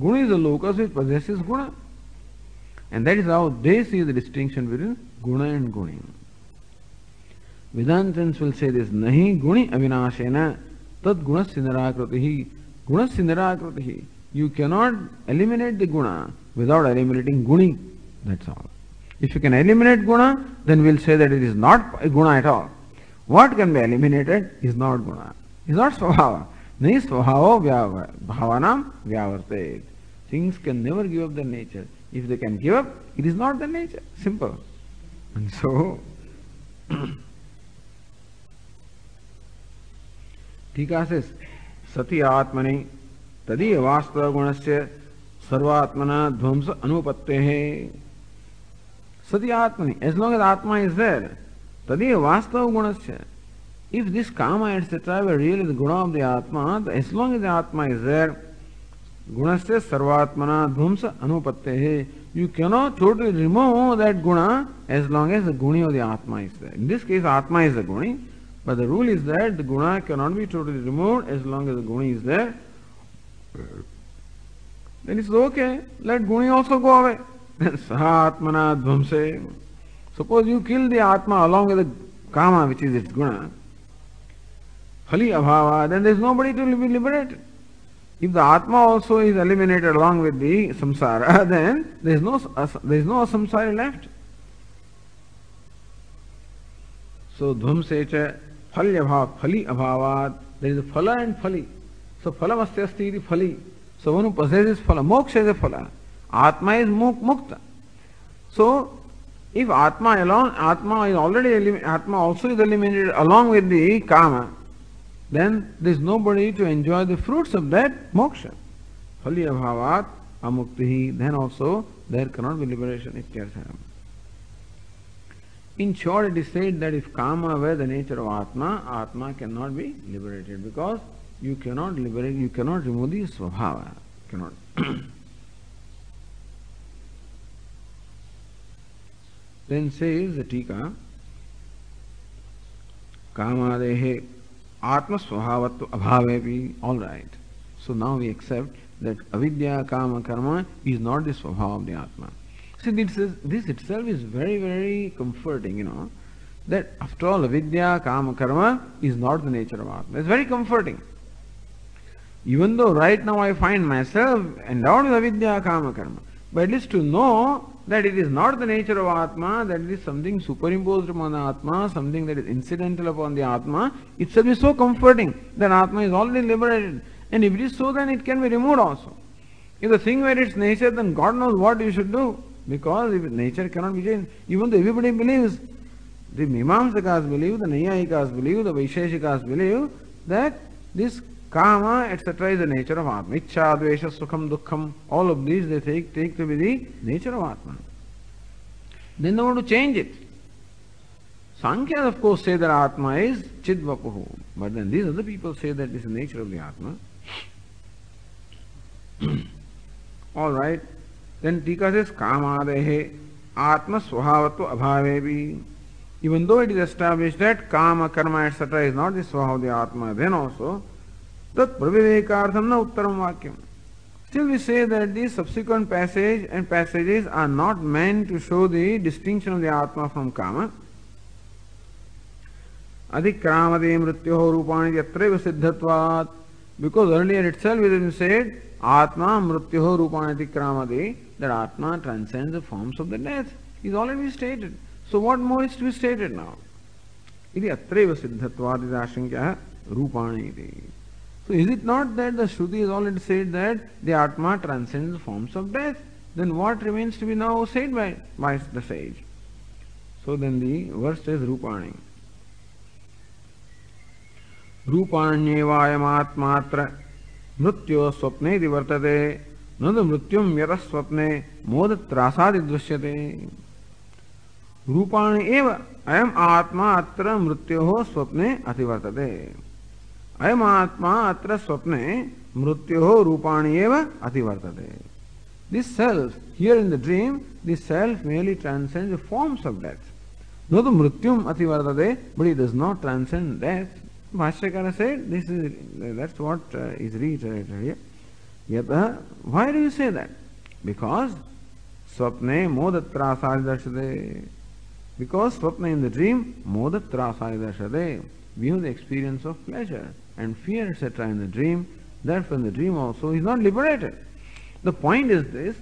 Guni is a locus which possesses guna. And that is how they see the distinction between guna and guni. Vedantins will say this, nahi guni avinashena tad gunasya nirakritihi. Gunasya nirakritihi. You cannot eliminate the guna without eliminating guni. That's all. If you can eliminate guna, then we'll say that it is not a guna at all. What can be eliminated is not guna. Is not svabhava. Nahi svabhava bhavanam vyavartet. Things can never give up their nature. If they can give up, it is not their nature. Simple. And so, Tika says, Sati Atmani Tadiya Vastava Gunasya Sarvatmana Dhvamsa Anupattehe. Sati Atmani, as long as Atma is there, Tadiya Vastava Gunasya. If this Kama etc. were really the guna of the Atma, as long as the Atma is there, Gunasya Sarvatmana Dhvamsa Anupattehe. You cannot totally remove that guna as long as the guni of the Atma is there. In this case, Atma is the guni, but the rule is that the guna cannot be totally removed as long as the guni is there. Then it's okay, let guni also go away. Saha Atmana Dhvamse. Suppose you kill the Atma along with the Kama, which is its guna, Phali Abhava, then there is nobody to be liberated. If the Atma also is eliminated along with the samsara, then there is no samsara left. So Dhvamsecha Phali Abhavat, there is a phala and phali. So phala mastasthi iti phali. So one who possesses phala, moksha is a phala. Atma is mukta. So if Atma also is eliminated along with the Kama, then there is nobody to enjoy the fruits of that moksha. Phali abhavat amuktihi, then also there cannot be liberation. In short, it is said that if Kama were the nature of Atma, Atma cannot be liberated because you cannot liberate, you cannot remove the svabhava. Cannot. Then says the Tika, Kamadehe Atma Swabhavatva Abhavepi. All right. So now we accept that avidya, kama, karma is not the swabhava of the Atma. See, this itself is very, very comforting, that after all, avidya, kama, karma is not the nature of Atma. It's very comforting. Even though right now I find myself endowed with avidya, kama, karma, but at least to know that it is not the nature of Atma, that it is something superimposed upon the Atma, something that is incidental upon the Atma, itself is so comforting that Atma is already liberated. And if it is so, then it can be removed also. If the thing were its nature, then God knows what you should do. Because if nature cannot be changed, even though everybody believes, the Mimamsakas believe, the Naiyayikas believe, the Vaisheshikas believe, that this Kama, etc. is the nature of Atma. Ichcha, Dvesha, Sukham, Dukkham, all of these they take to be the nature of Atma. Then they want to change it. Sankhya, of course, say that Atma is Chidvapuhu. But then these other people say that this is the nature of the Atma. All right. Then Tika says, Kamadehe Atma Swabhavatva Abhavevi. Even though it is established that Kama, Karma, etc. is not the Swabhava of the Atma, then also, Tat Pravivekartham na Uttaram Vakyam. Still we say that the subsequent passage and passages are not meant to show the distinction of the Atma from Kama. Adhikramade mrityoho rupani yatreva siddhatvat. Because earlier itself it has been said, Atma mrityoho rupani adhikramade, that Atma transcends the forms of the death. Is already stated. So what more is to be stated now? Iti atreva siddhatvat is ashankya rupani iti. So is it not that the Shruti has already said that the Atma transcends the forms of death? Then what remains to be now said by the sage? So then the verse says Rupani. Rupanyevayamaatmatra mrityo swapne divartate nadu mrityum yata swapne modatrasadi drishyate. Rupani eva ayam atma atra mrityoho swapne ativartate. Ayam atma atra swapne mrityoho rupani eva ativartate. This self, here in the dream, this self merely transcends the forms of death. Nadu mrityum ativartate, but it does not transcend death. Bhashyakara said, that's what is reiterated here. Yata, why do you say that? Because swapne modatrasadi darshade. Because swapna in the dream, modatrasadi darshade. We have the experience of pleasure and fear, etc. in the dream. Therefore, in the dream also, he is not liberated. The point is this,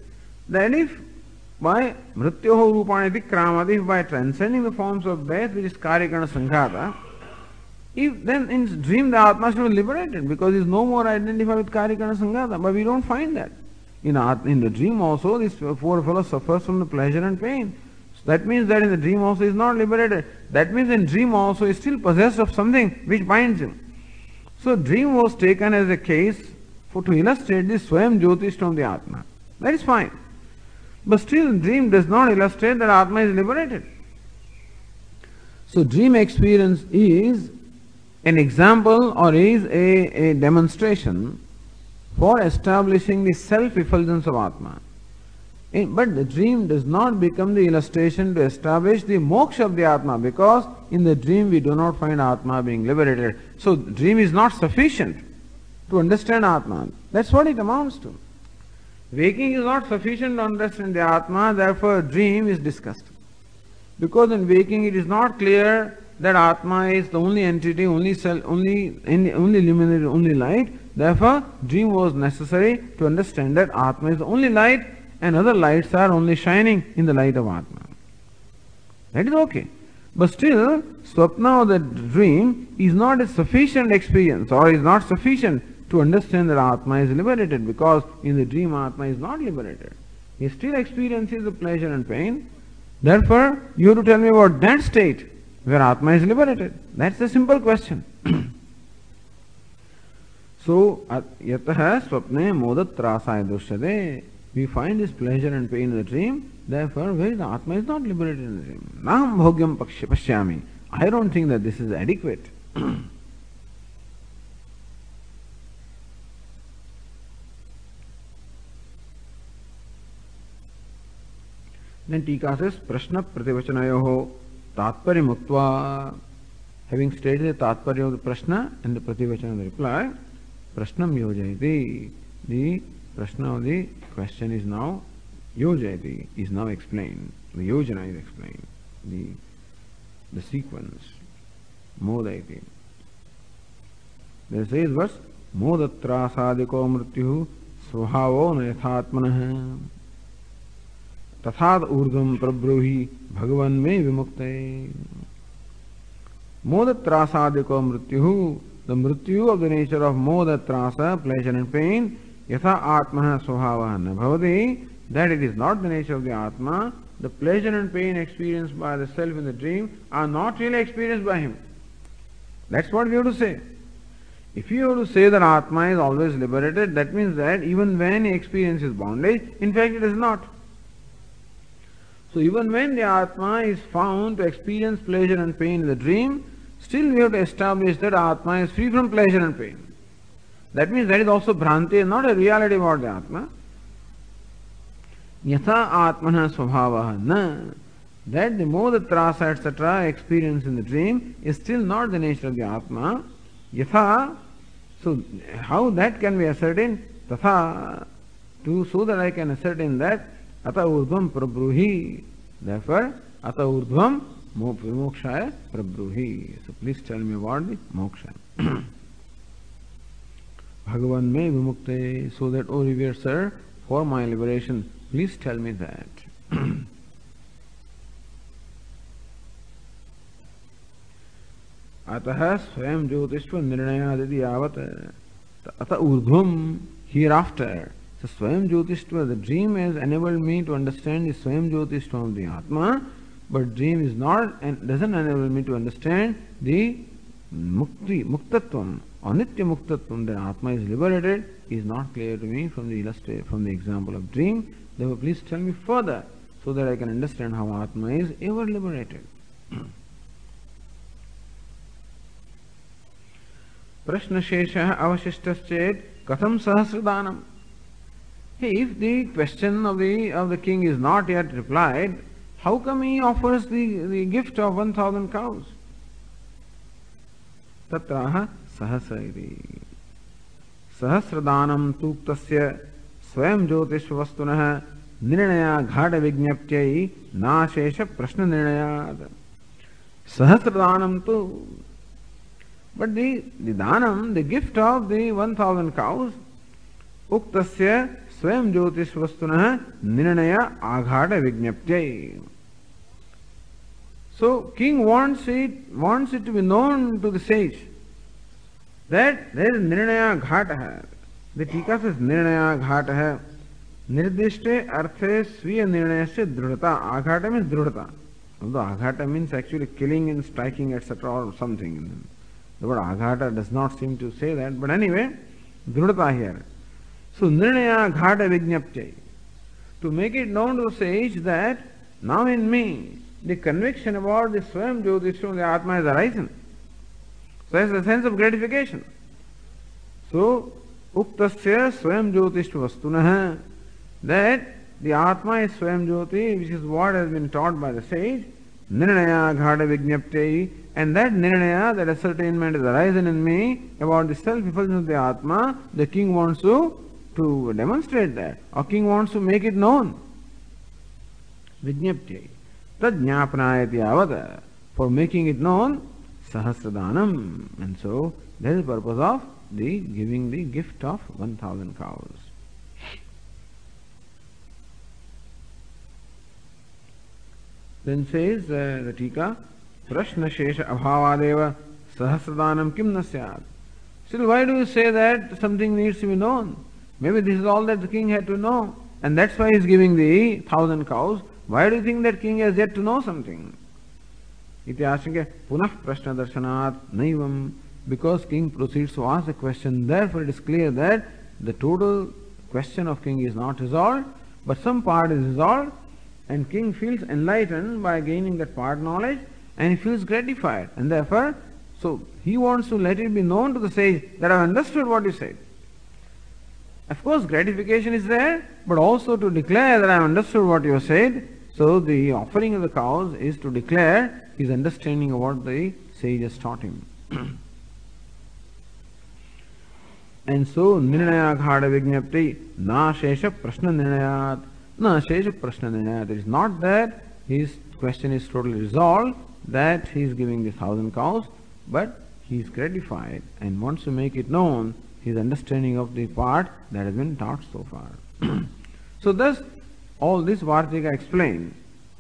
that if by mrityoho rupani kramadi, if by transcending the forms of death, which is karikana sanghata, if then in dream the Atma should be liberated because he is no more identified with karikana sanghata, but we don't find that. In the dream also, this poor fellow suffers from the pleasure and pain. So that means that in the dream also he is not liberated. That means in dream also he is still possessed of something which binds him. So dream was taken as a case to illustrate this Swayam Jyotish of the Atma. That is fine. But still dream does not illustrate that Atma is liberated. So dream experience is an example or is a demonstration for establishing the self-effulgence of Atma. But the dream does not become the illustration to establish the moksha of the Atma, because in the dream we do not find Atma being liberated. So dream is not sufficient to understand Atma. That's what it amounts to. Waking is not sufficient to understand the Atma, therefore dream is discussed. Because in waking it is not clear that Atma is the only entity, only self, only luminary, only light. Therefore, dream was necessary to understand that Atma is the only light and other lights are only shining in the light of Atma. That is okay. But still, Swapna or the dream is not a sufficient experience or is not sufficient to understand that Atma is liberated, because in the dream Atma is not liberated. He still experiences the pleasure and pain. Therefore, you have to tell me about that state where Atma is liberated. That's a simple question. So, yataha swapne modatrasaya dushyate. We find this pleasure and pain in the dream. Therefore, where the Atma is not liberated in the dream. Naham bhogyam pashyami. I don't think that this is adequate. Then Tika says, Prashna prativachanayoho tatparim uktva. Having stated the Tatparya of the Prashna and the Prativachana of the reply, Prashnam Yojayati. The Prashna of the question is now Yojayati, is now explained. The Yojana is explained. The sequence. Modayati. There says verse, Modatra sadiko mrityuhu svahavo nayathatmanah tathad urdhvam prabruhi bhagavan me vimukte. Modatra sadiko mrityuhu, the mrityu of the nature of moda trasa, pleasure and pain, yatha atmah svahavaha na bhavati, that it is not the nature of the Atma. The pleasure and pain experienced by the self in the dream are not really experienced by him. That's what we have to say. If you have to say that Atma is always liberated, that means that even when he experiences bondage, in fact it is not. So even when the Atma is found to experience pleasure and pain in the dream, still we have to establish that Atma is free from pleasure and pain. That means that is also Bhranti, not a reality about the Atma. Yatha Atmana Svabhavaha na, that the moda trasa etc. experience in the dream is still not the nature of the Atma. Yatha, so how that can be ascertained? Tatha, so that I can ascertain that Ata Urdhvam Prabruhi. Therefore, Ata Urdhvam Mokshaya Prabruhi. So please tell me about the moksha. Bhagavan me vimukte, so that, O revered sir, for my liberation, please tell me that. Atah swayam jyotishva nirnayaditi yavat ata urdhvam, hereafter. So swayam jyotishva, the dream has enabled me to understand the swayam jyotishva of the Atma, but dream is not and doesn't enable me to understand the mukti, muktatvam, anitya muktatvam, that Atma is liberated, is not clear to me from the example of dream. Therefore, please tell me further, so that I can understand how Atma is ever liberated. Prashna shesha avashishtaschet katham sahasradanam. If the question of the king is not yet replied, how come he offers the gift of 1,000 cows? Tatraha sahasra iti. Sahasradanam tuktasya swayam jyotishvastunah nirnaya ghata vignaptyai nashesha prashna nirnayad. Sahasradanam tu. But the danam, the gift of the 1,000 cows, uktasya swayam jyotishvastunah nirnaya aghata vignaptyai. So king wants it to be known to the sage that there is nirnaya ghata. The tika says nirnaya ghata. Nirdishte arthe sviya nirnayasya dhrudata. Aghata means dhrudata. Although aghata means actually killing and striking etc. or something. The word aghata does not seem to say that, but anyway, dhrudata here. So nirnaya ghata vignaptyai. To make it known to the sage that now in me the conviction about the swayam jyotishva, the Atma, has arisen. So it's a sense of gratification. So uktasya swayam jyotishva vastunah, that the Atma is swayam jyoti, which is what has been taught by the sage, nirnaya ghata vignaptyai, and that nirnaya, that ascertainment is arisen in me about the self-effulgence of the Atma. The king wants to demonstrate that, or king wants to make it known. Vignaptyai. Tad jnapnayati avada. For making it known, sahasradanam. And so, that is the purpose of the giving the gift of 1,000 cows. Then says the Tika, Prashna Shesha Abhavadeva Sahasradanam Kim Nasyad. Still, why do you say that something needs to be known? Maybe this is all that the king had to know, and that's why he is giving the 1,000 cows. Why do you think that king has yet to know something? Iti ashinke punah prashna darshanat naivam. Because king proceeds to ask a question, therefore it is clear that the total question of king is not resolved, but some part is resolved, and king feels enlightened by gaining that part knowledge, and he feels gratified, and therefore, so he wants to let it be known to the sage that I have understood what you said. Of course, gratification is there, but also to declare that I have understood what you said. So the offering of the cows is to declare his understanding of what the sages taught him. And so, Nirnaya Ghada Vignapti, Na Shesha Prashna Nirnayat, Na Shesha Prashna Nirnayat. It is not that his question is totally resolved, that he is giving these 1,000 cows, but he is gratified and wants to make it known his understanding of the part that has been taught so far. So thus, all this Vartika explained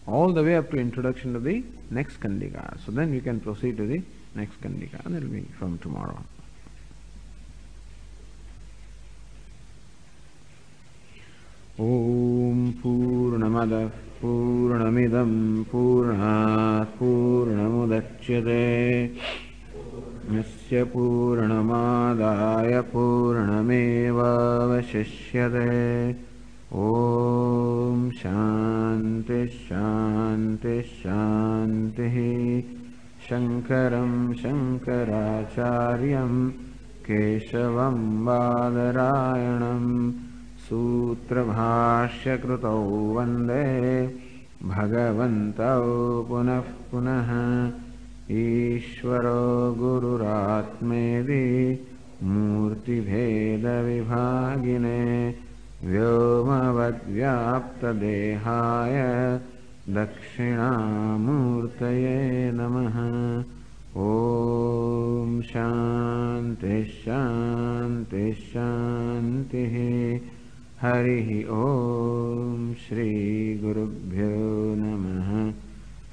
all the way up to introduction to the next Kandika. So then we can proceed to the next Kandika, and that will be from tomorrow. Om Purnamada Purnamidam Purnat Purnamudachyate Yasya Purnamadaya Purnameva Vashishyate. Om Shanti Shanti Shanti. Shankaram Shankaracharyam Keshavam Badarayanam Sutra Bhashya Krutau Vande Bhagavantau Punah Punah Ishvaro Gururatmedi Murti Bheda Vibhagine Vyomavad Vyapta Dehaya Dakshinamurtaye Namaha. Om Shanti Shanti Shanti. Harihi Om Shri Gurubhyo Namaha.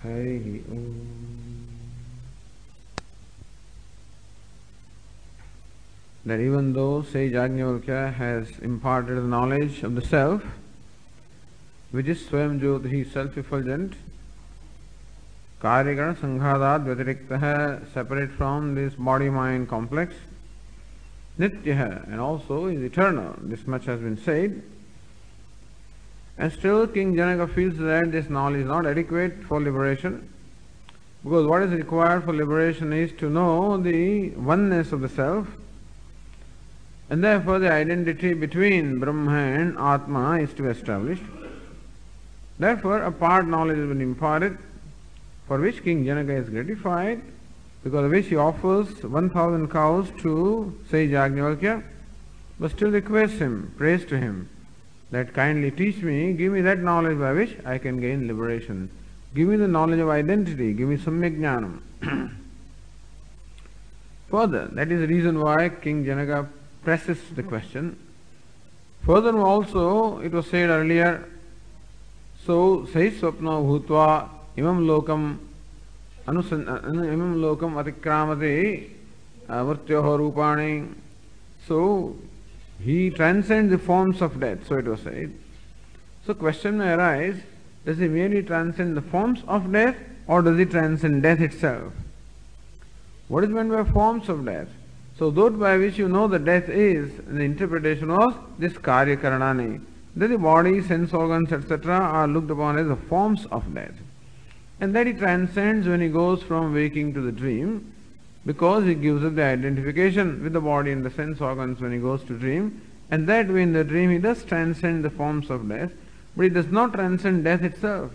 Harihi Om. That even though sage Yajnavalkya has imparted the knowledge of the self, which is Swayam Jyoti, he is self-effulgent, Karyagana Sanghadad Vyatiriktaha, separate from this body-mind complex, Nityaha, and also is eternal. This much has been said. And still King Janaka feels that this knowledge is not adequate for liberation, because what is required for liberation is to know the oneness of the self, and therefore the identity between Brahma and Atma is to be established. Therefore a part knowledge has been imparted, for which King Janaka is gratified, because of which he offers 1,000 cows to sage Yajnavalkya, but still requests him, prays to him, that kindly teach me, give me that knowledge by which I can gain liberation. Give me the knowledge of identity, give me Samyak Jnanam. Further, that is the reason why King Janaka presses the question. Furthermore also, it was said earlier, so Sahi Swapna Bhutva Imam Lokam Atikramate Mrityoho Rupani. So he transcends the forms of death, so it was said. So question may arise, does he merely transcend the forms of death, or does he transcend death itself? What is meant by forms of death? So that by which you know that death is, the interpretation was this Karya Karanani, that the body, sense organs, etc. are looked upon as the forms of death. And that he transcends when he goes from waking to the dream, because he gives up the identification with the body and the sense organs when he goes to dream, and that way in the dream he does transcend the forms of death, but he does not transcend death itself.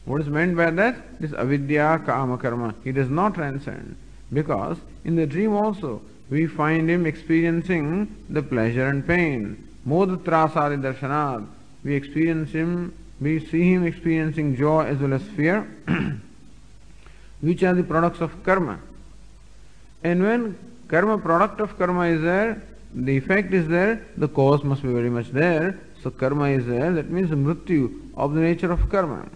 What is meant by that? This avidya kama karma. He does not transcend, because in the dream also we find him experiencing the pleasure and pain. Modatrasadi darshanad. We experience him, we see him experiencing joy as well as fear, which are the products of karma. And when karma, product of karma is there, the effect is there, the cause must be very much there. So karma is there, that means the mrityu of the nature of karma.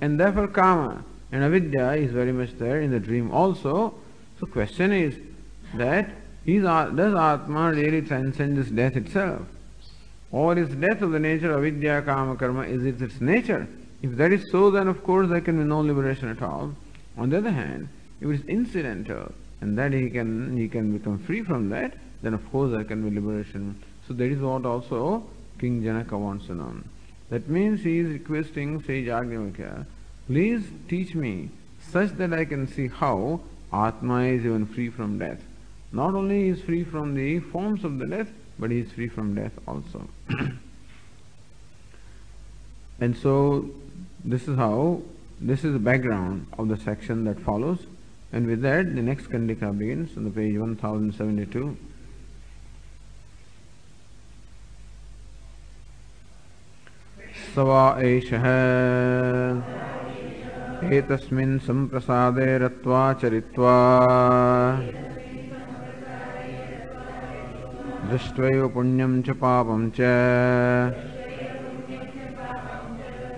And therefore kama and avidya is very much there in the dream also. So question is that does Atma really transcend this death itself? Or is death of the nature of avidya, kama, karma, is it its nature? If that is so, then of course there can be no liberation at all. On the other hand, if it is incidental and that he can become free from that, then of course there can be liberation. So that is what also King Janaka wants to know. That means he is requesting sage Yajnavalkya, please teach me such that I can see how Atma is even free from death. Not only he is free from the forms of the death, but he is free from death also. And so this is the background of the section that follows. And with that, the next Kandika begins on the page 1072. सवा एषः एतस्मिन् सम्प्रसादे रत्वा चरित्वा दृष्ट्वैव पुण्यं च पापं च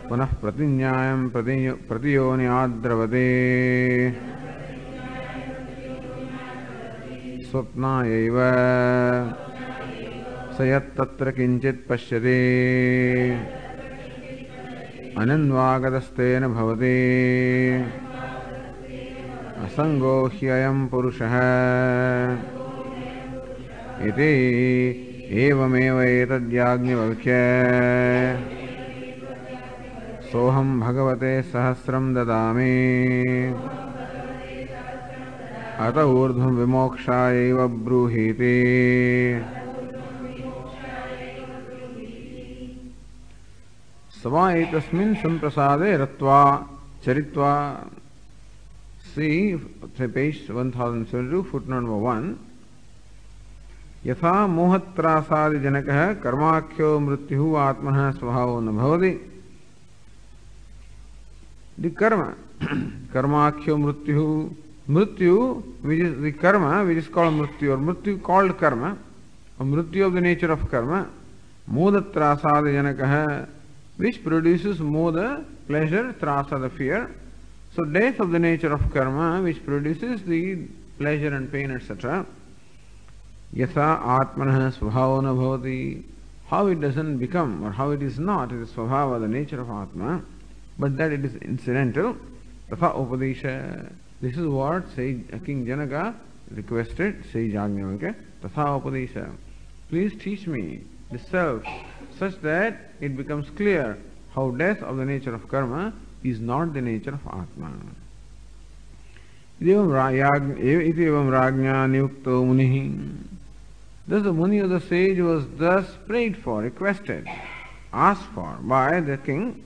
पुनः प्रतिज्ञायं प्रतियोनियाद्रवते स्वप्नायैव स यत्तत्र किञ्चित् पश्यति अनन्वागतस्तेन भवति असङ्गो ह्ययं पुरुषः इति एवमेव एतद्याज्ञवल्क्य सोऽहं भगवते सहस्रं ददामि अत ऊर्ध्वं विमोक्षायैव ब्रूहीति सवा एतस्मिन् सम्प्रसादे रत्वा चरित्वा. See page 1072 footnote number 1. यथा मोहत्रासादिजनकः कर्माख्यो मृत्युः आत्मनः स्वभावो न भवति. The karma, karmakhyo mrityu, mrityu, which is the karma, which is called mrityu, or mrityu called karma, or mrityu of the nature of karma, moda trasada janakaha, which produces moda, pleasure, trasa, the fear. So death of the nature of karma, which produces the pleasure and pain, etc. Yatha atmanah svabhava na bhavati, how it doesn't become, or how it is not, it is svabhava, the nature of atma, but that it is incidental. Tatha upadesha. This is what King Janaka requested, Sage Ajnavalkya. Tatha upadesha. Please teach me the self such that it becomes clear how death of the nature of karma is not the nature of Atma. Iti evam rajna niyukto munihi. Thus the Muni of the sage was thus prayed for, requested, asked for by the king.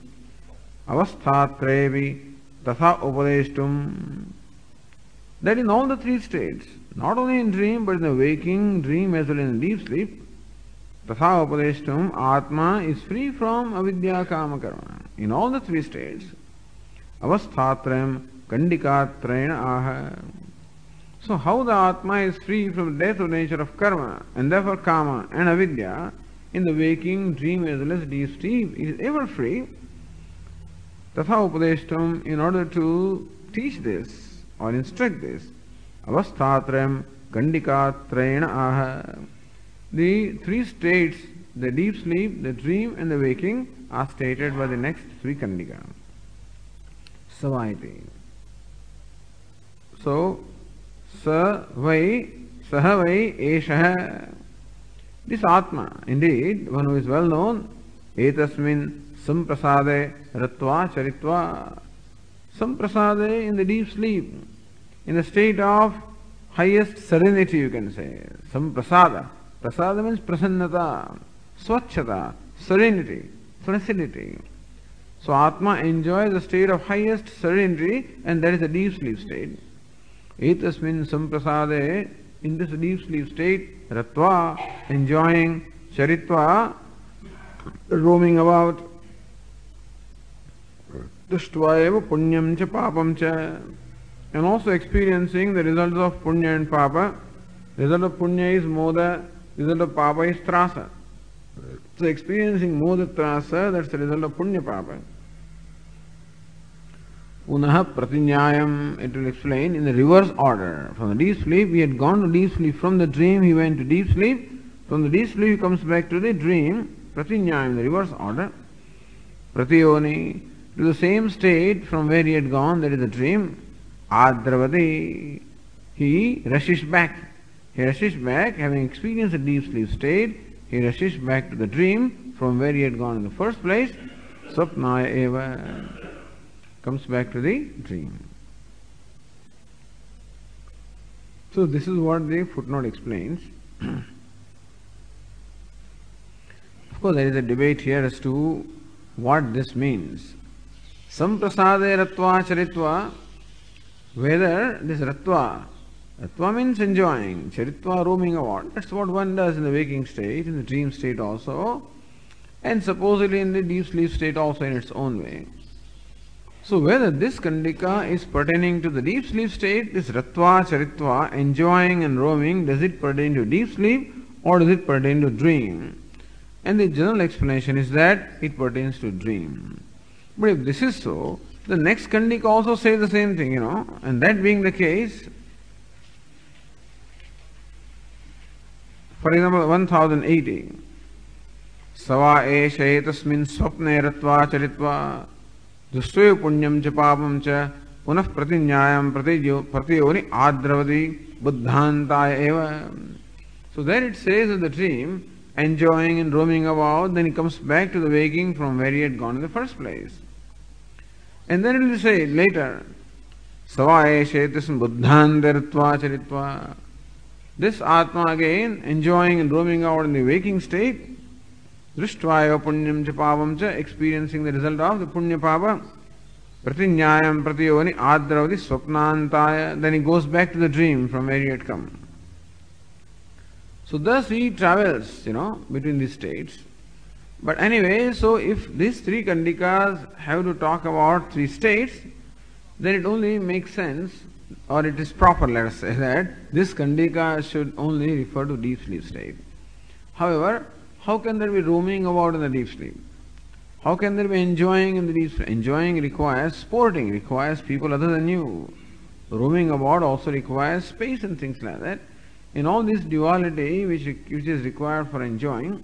Avasthatrevi tatha upadeshtum. That in all the three states, not only in dream but in the waking, dream as well as in deep sleep, tatha upadeshtum, Atma is free from avidya kama karma. In all the three states, avasthatrem kandikatrena aha. So how the Atma is free from the death of the nature of karma and therefore kama and avidya in the waking, dream as well as deep sleep, is ever free. Tatha upadeshtam, in order to teach this or instruct this, avasthatrem kandikatrena aha. The three states, the deep sleep, the dream and the waking, are stated by the next three kandika. Savaiti. So, saha vai eshaha. This Atma, indeed, one who is well known, etasmin samprasade ratva charitva. Samprasade, in the deep sleep, in the state of highest serenity, you can say. Samprasada. Prasada means prasannata, swachhata, serenity, placidity. So Atma enjoys the state of highest serenity, and that is the deep sleep state. Etasmin samprasade, in this deep sleep state, ratva, enjoying, charitva, roaming about, drishtva punyam cha papam cha, and also experiencing the results of punya and papa. Result of punya is moda, result of papa is trasa. So experiencing moda trasa, that's the result of punya papa. Punaha pratinyayam, it will explain in the reverse order. From the deep sleep, he had gone to deep sleep. From the dream, he went to deep sleep. From the deep sleep, he comes back to the dream. Pratinyayam, the reverse order. Pratiyoni, to the same state from where he had gone, that is the dream. Adravati, he rushes back. He rushes back, having experienced a deep sleep state, he rushes back to the dream from where he had gone in the first place. Swapnaya eva, comes back to the dream. So this is what the footnote explains. Of course, there is a debate here as to what this means. Samprasade ratva charitva. whether this Ratva means enjoying, Charitva roaming about. That's what one does in the waking state, in the dream state also, and supposedly in the deep sleep state also in its own way. So whether this Kandika is pertaining to the deep sleep state, this Ratva, Charitva, enjoying and roaming, does it pertain to deep sleep or does it pertain to dream? And the general explanation is that it pertains to dream. But if this is so, the next Kandika also says the same thing, and that being the case, for example, 1080. Sava eshe tasmin swapne ratva charitva dustoyo punyam cha papam cha punah pratinyayam pratiyoni adravadi buddhantaya eva. So there it says in the dream, enjoying and roaming about, then he comes back to the waking from where he had gone in the first place. And then it will say later, Sava eshe tasmin buddhantaratva charitva. This Atma again, enjoying and roaming out in the waking state, Drishtvaya punyam cha pavam cha, experiencing the result of the punya pava, pratinyayam pratiyoni adravati swapnantaya, then he goes back to the dream from where he had come. So thus he travels, between these states. But anyway, so if these three Kandikas have to talk about three states, then it only makes sense, or it is proper, let us say, that this Kandika should only refer to deep sleep state. However, how can there be roaming about in the deep sleep? How can there be enjoying in the deep sleep? Enjoying requires sporting, requires people other than you. Roaming about also requires space and things like that. In all this duality which is required for enjoying,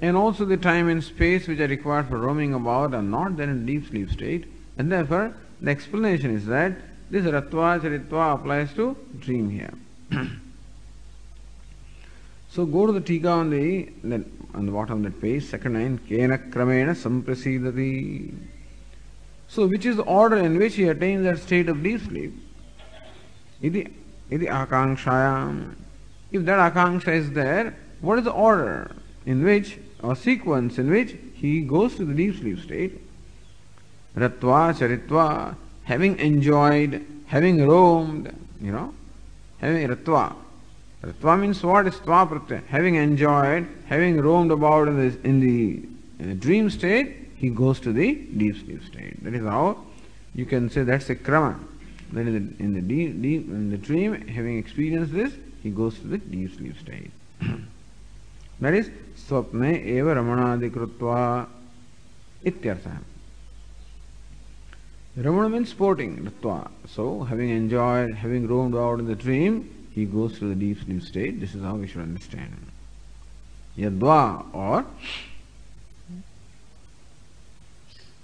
and also the time and space which are required for roaming about are not there in deep sleep state, and therefore the explanation is that this Ratva Charitva applies to dream here. So go to the Tika on the bottom of that page, second line, Kena Kramena Samprasidati. So which is the order in which he attains that state of deep sleep? Iti Akanshayam. If that Akanksha is there, what is the order in which, or sequence in which he goes to the deep sleep state? Ratva Charitva, having enjoyed, having roamed, having Ratva. Ratva means what? It's Tva Pratyaya. Having enjoyed, having roamed about in the dream state, he goes to the deep sleep state. That is how you can say that's a krama. Then in the dream, having experienced this, he goes to the deep sleep state. That is Swapne eva Ramanadi Krutva Ityartha. Ramana means sporting, Ratva. So, having enjoyed, having roamed out in the dream, he goes to the deep sleep state. This is how we should understand. Yadva or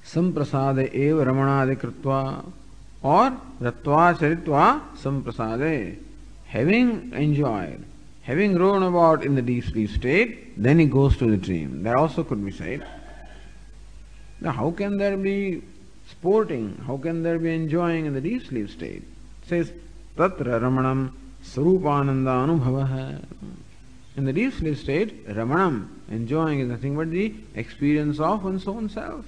Samprasade eva Ramanadi Krutva or Ratva Charitva Samprasade. Having enjoyed, having roamed about in the deep sleep state, then he goes to the dream. That also could be said. Now, how can there be sporting? How can there be enjoying in the deep sleep state? It says, Tatra Ramanam Sarupananda Anubhavaha. In the deep sleep state, Ramanam, enjoying is nothing but the experience of one's own self.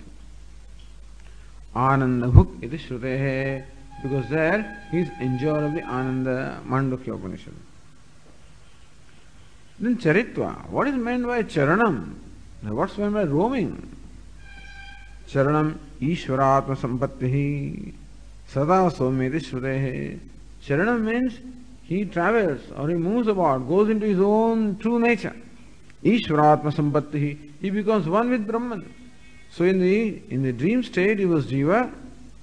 Ananda Bhuk iti Shrutehe, because there he is enjoyer of the Ananda, Mandukya Upanishad. Then Charitva, what is meant by Charanam? What's meant by roaming? Charanam Ishvaratma Sampattihi Sada Someti Shrutehe. Charanam means he travels or he moves about, goes into his own true nature. Ishvaratma Sampattihi. He becomes one with Brahman. So in the dream state he was Jiva,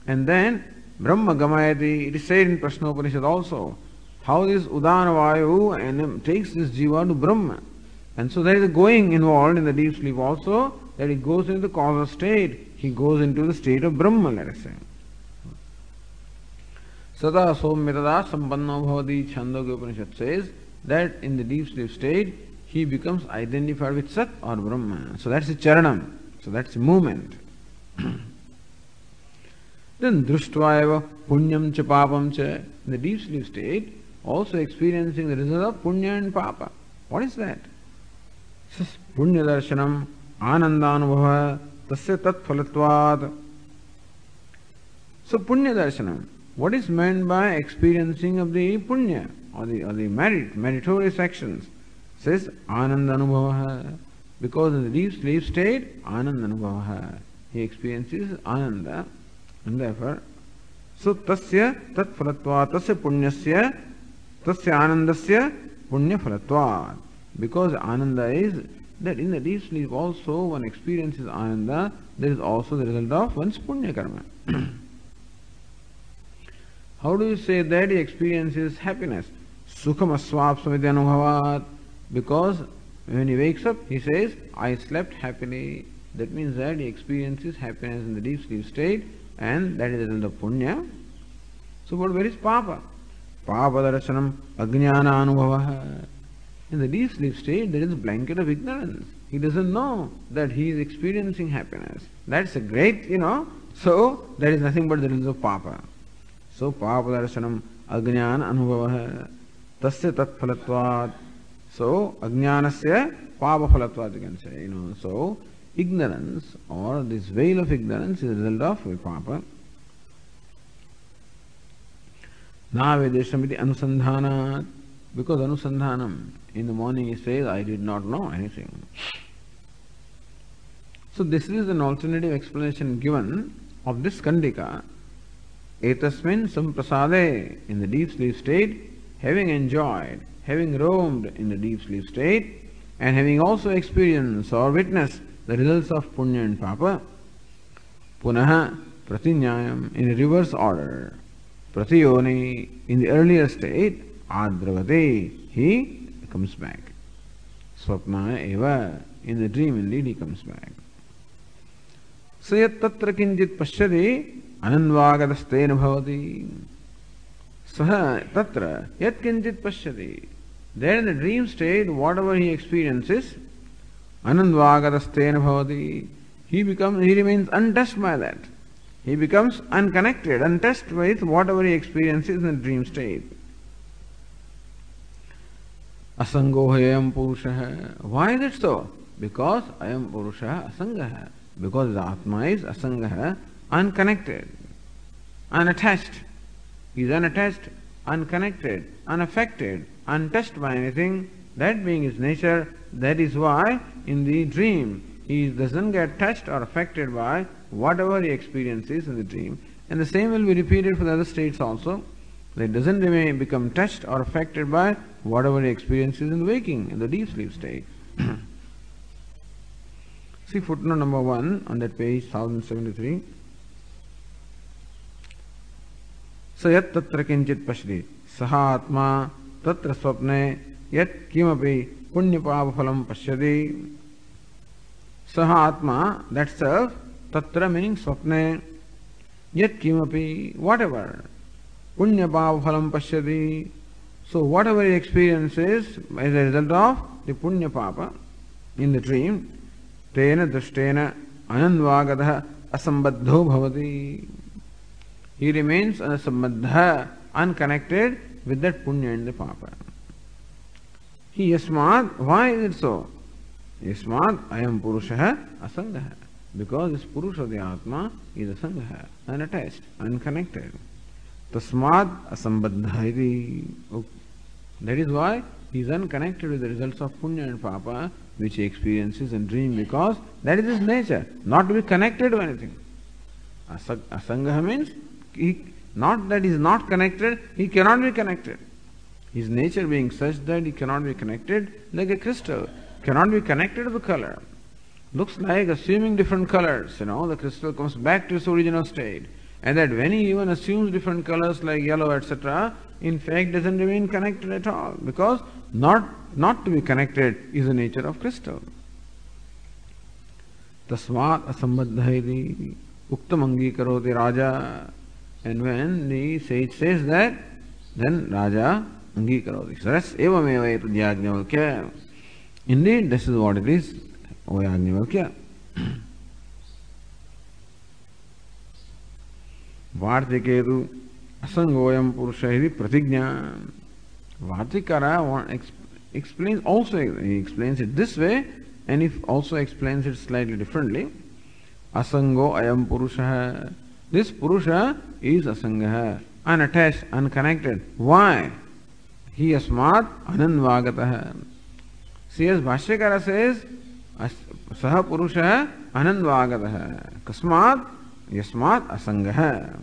and then Brahma Gamayati. It is said in Prashna Upanishad also how this Udana Vayu and takes this Jiva to Brahma. And so there is a going involved in the deep sleep also, that he goes into the causal state. He goes into the state of Brahma, let us say. Sada Sommitada Sampanno Bhavati, Chandogya Upanishad says that in the deep sleep state he becomes identified with Sat or Brahma. So that's a charanam. So that's a movement. Then Drushtvaeva Punyam cha Papam cha. In the deep sleep state, also experiencing the result of Punya and Papa. What is that? Punya Darshanam Anandanubhava Tasya Tat Phalatvad. So Punya Darshanam. what is meant by experiencing of the punya or the meritorious actions? Says Ananda Anubhavaha. Because in the deep sleep state, Ananda Anubhavaha. He experiences Ananda, and therefore, so tasya tat phalatva tasya punyasya tasya anandasya punya phalatva. Because Ananda is that in the deep sleep also one experiences Ananda, there is also the result of one's punya karma. How do you say that he experiences happiness? Sukham aswap samiti anubhavat. Because when he wakes up, he says, I slept happily. That means that he experiences happiness in the deep sleep state, and that is the result of punya. So, but where is papa? Papa darshanam ajnana anubhava. In the deep sleep state, there is a blanket of ignorance. He doesn't know that he is experiencing happiness. That's a great, so that is nothing but the result of papa. So, papa darshanam ajnana anubhava. Tasya tat phalatvat. So, ajnanasya papa phalatvat, you can say, So, ignorance or this veil of ignorance is a result of papa. Navedeshamiti anusandhanat. Because anusandhanam, in the morning he says, I did not know anything. So, this is an alternative explanation given of this kandika. Etasmin samprasade, in the deep sleep state, having enjoyed, having roamed in the deep sleep state, and having also experienced or witnessed the results of punya and papa, punaha pratinyayam, in a reverse order, pratiyoni, in the earlier state, adravate, he comes back. Swapna eva, in the dream indeed he comes back. Sayat tatra kinjit pashyati anandvagadastena bhavati. Saha tatra yat kinjit pashyati. There in the dream state, whatever he experiences, anandvagadastena bhavati, he remains untouched by that. He becomes unconnected, untouched with whatever he experiences in the dream state. Asango ayam purushaha. Why is it so? Because ayam purushaha asangaha. Because the Atma is asangaha, unconnected, unattached. He is unattached, unconnected, unaffected, untouched by anything. That being his nature, that is why in the dream he doesn't get touched or affected by whatever he experiences in the dream. And the same will be repeated for the other states also. That doesn't become touched or affected by whatever he experiences in waking, in the deep sleep state. See footnote number 1 on that page 1073. Sayat tatra kinchit pashyati saha atma tatra swapne yat kimapi punya papa phalam pashyati. Saha atma, that self, tatra meaning swapne, yat kimapi, whatever, punya papa phalam pashyati. So whatever he experiences as a result of the punya papa in the dream, tena drishtena anandvagadaha asambadho bhavati. He remains asambadha, unconnected with that punya and the papa. He yasmad, why is it so? Yasmad ayam purushaha asangaha. Because this purusha of the Atma is asangaha, unattached, unconnected. Tasmad asambadha iti. That is why he is unconnected with the results of punya and papa which he experiences in dream, because that is his nature, not to be connected to anything. Asangaha means not that he is not connected, he cannot be connected. His nature being such that he cannot be connected, like a crystal, cannot be connected to the color. Looks like assuming different colors, the crystal comes back to its original state. And that when he even assumes different colors like yellow, etc., in fact doesn't remain connected at all, because not to be connected is the nature of crystal. Tasmat asambadha iti uktam angikaroti raja. And when the sage says that, then Raja angikaroti. Saras evameva etu Yajnavalkya. Indeed, this is what it is, O Yajnavalkya. Vartiketu asangoyam purusha iti pratigna. Vartikara explains also, he explains it this way, and he also explains it slightly differently. Asango ayam purusha. This purusha is asangaha, unattached, unconnected. Why? He yasmat anandvagatah. See, as Bhashyakara says, Saha Purusha anandvagatah. Kasmat yasmat asangah.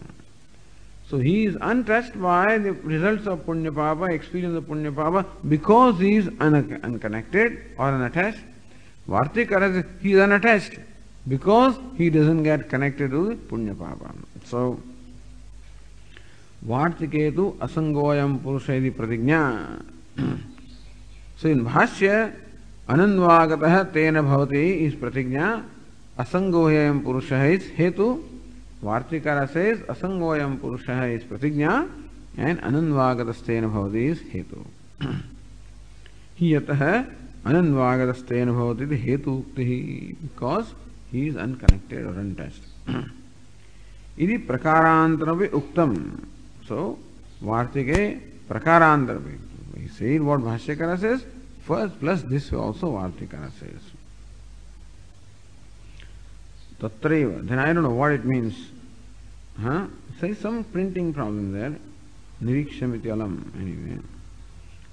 So he is untouched by the results of Punya Papa, experience of Punya Papa, because he is unconnected or unattached. Vartikara says he is unattached because he doesn't get connected to the Punya Papa. So, Vartiketu asangoyam purushayadi pratigna. So in Bhashya, anandvagatah tena bhavati is pratigna, asangoyam purusha is hetu. Vartikara says asangoyam purusha is pratigna and anandvagatastena bhavati is hetu. Hiyatah anandvagatastena bhavati is hetu uktihi, because he is unconnected or untouched. Idi prakarantarabhi uktam. So, Vartike prakarantarabhi. He said what Bhashyakara says first, plus this also Vartikara says. Tatreva. Then I don't know what it means. There is some printing problem there. Niriksham alam. Anyway.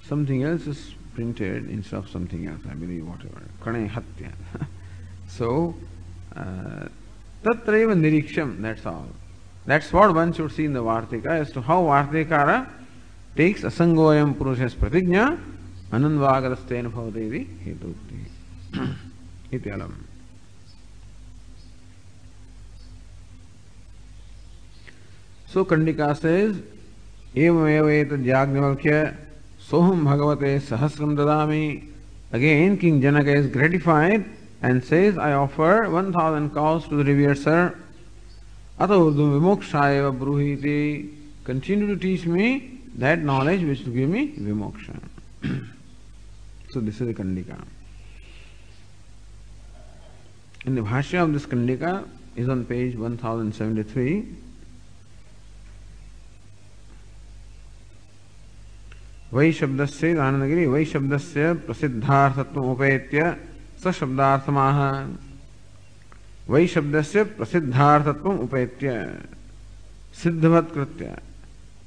Something else is printed instead of something else, I believe, whatever. Kane hatya. So, tatreva niriksham, that's all. That's what one should see in the Vartika as to how Vartikara takes asangoyam purushas pratigna anandvagatastena bhavati hetukti. Iti alam. So Kandika says, Evameva etat Yajnavalkya soham bhagavate sahasram dadami. Again, King Janaka is gratified and says, I offer 1,000 cows to the revered sir. Atavurdhu vimokshaya bruhiti. Continue to teach me that knowledge which will give me vimoksha. So this is the Kandika. And the Bhashya of this Kandika is on page 1073. वै शब्दस्य आनंदगिरी वै शब्दस्य प्रसिद्धार्थत्वम् उपेत्य स शब्दार्थमाह वै शब्दस्य प्रसिद्धार्थत्वम् उपेत्य सिद्धवत् कृत्य.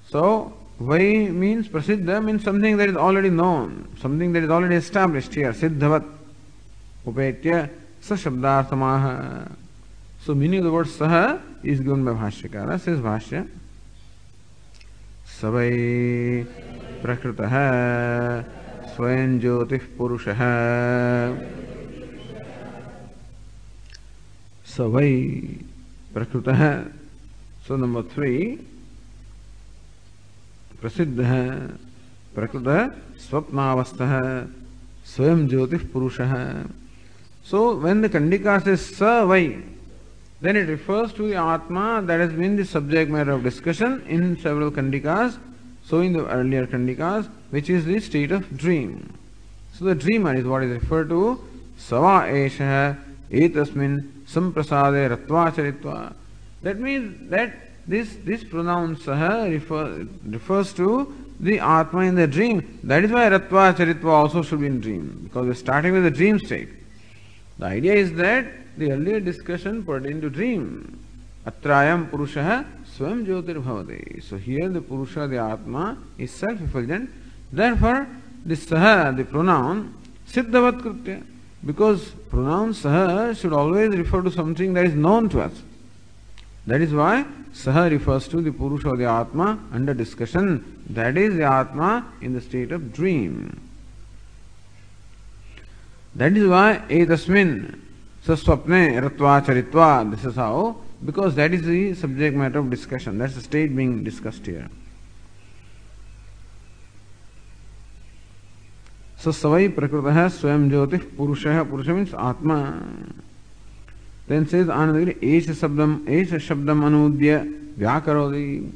So why means prasiddha means something that is already known, something that is already established here. Siddhavat upetya sa shabdarthamaha. So meaning of the word saha is given by Bhashyakara. Says Bhashya, savai prakritah swayam jyotif purushah. Savai prakritah. So number 3, प्रसिद्ध प्रकृत स्वप्नावस्थ स्वयं ज्योति पुरुष. So when the Kandika says sa vai, then it refers to the Atma that has been the subject matter of discussion in several Kandikas. So in the earlier Kandikas, which is the state of dream. So the dreamer is what is referred to. Sava esha etasmin samprasade ratvacharitva. That means that this pronoun saha refers to the Atma in the dream. That is why Ratva Charitva also should be in dream, because we are starting with the dream state. The idea is that the earlier discussion pertained to dream. Atrayam Purusha Swam Jyotir Bhavati. So here the Purusha, the Atma, is self-effulgent. Therefore, this saha, the pronoun, Siddhavat Kritya, because pronoun saha should always refer to something that is known to us. That is why saha refers to the Purusha or the Atma under discussion. That is the Atma in the state of dream. That is why etasmin saswapne ratva charitva. This is how, because that is the subject matter of discussion. That's the state being discussed here. So savai prakritah swayam jyotih purushah. Purusha means Atma. Then says Anandagiri, Esha Shabdam Anudya Vyakarodi.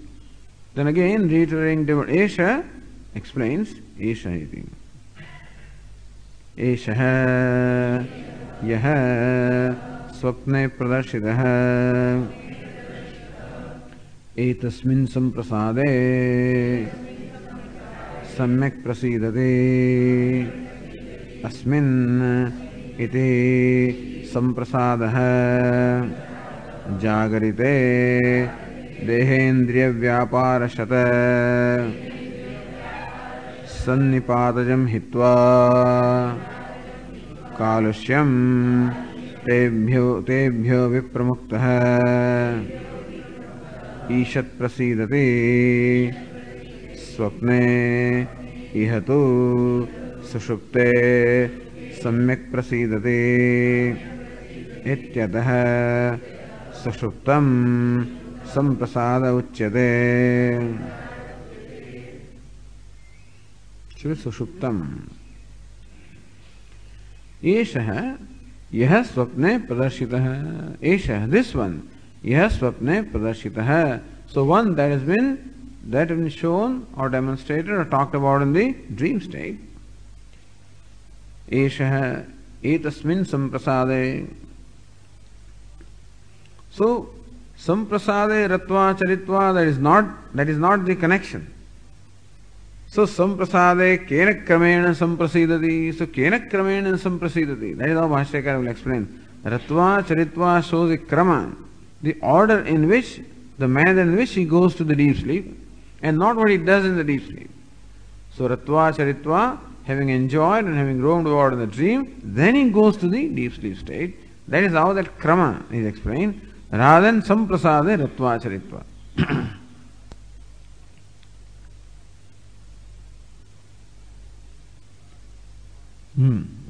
Then again, reiterating the word Esha, explains Esha iti. Esha Yaha Swapne Pradarshitaha Etasmin Samprasade Samyak Prasidate Asmin iti Samprasadah Jagarite देहेन्द्रिय व्यापार शत सन्निपातजं हित्वा कालुष्यं तेभ्यो विप्रमुक्तः ईषत् प्रसीदति स्वप्ने इह तु सुषुप्ते सम्यक् प्रसीदति इत्यतः सुषुप्तं संप्रसाद उच्यते। सुषुप्तम एषः यह स्वप्ने प्रदर्शितः एषः दिस वन यह स्वप्ने प्रदर्शितः so one that has been shown or demonstrated or talked about in the dream state एषः एतस्मिन् संप्रसादे so samprasade ratva charitva that is not the connection. So samprasade kena kramena samprasidati. So kena kramena samprasidati. That is how Bhashyakara will explain. Ratva charitva shows the krama, the order in which, the manner in which he goes to the deep sleep, and not what he does in the deep sleep. So ratva charitva, having enjoyed and having roamed about in the dream, then he goes to the deep sleep state. That is how that krama is explained. Rather than samprasade ratva charitva.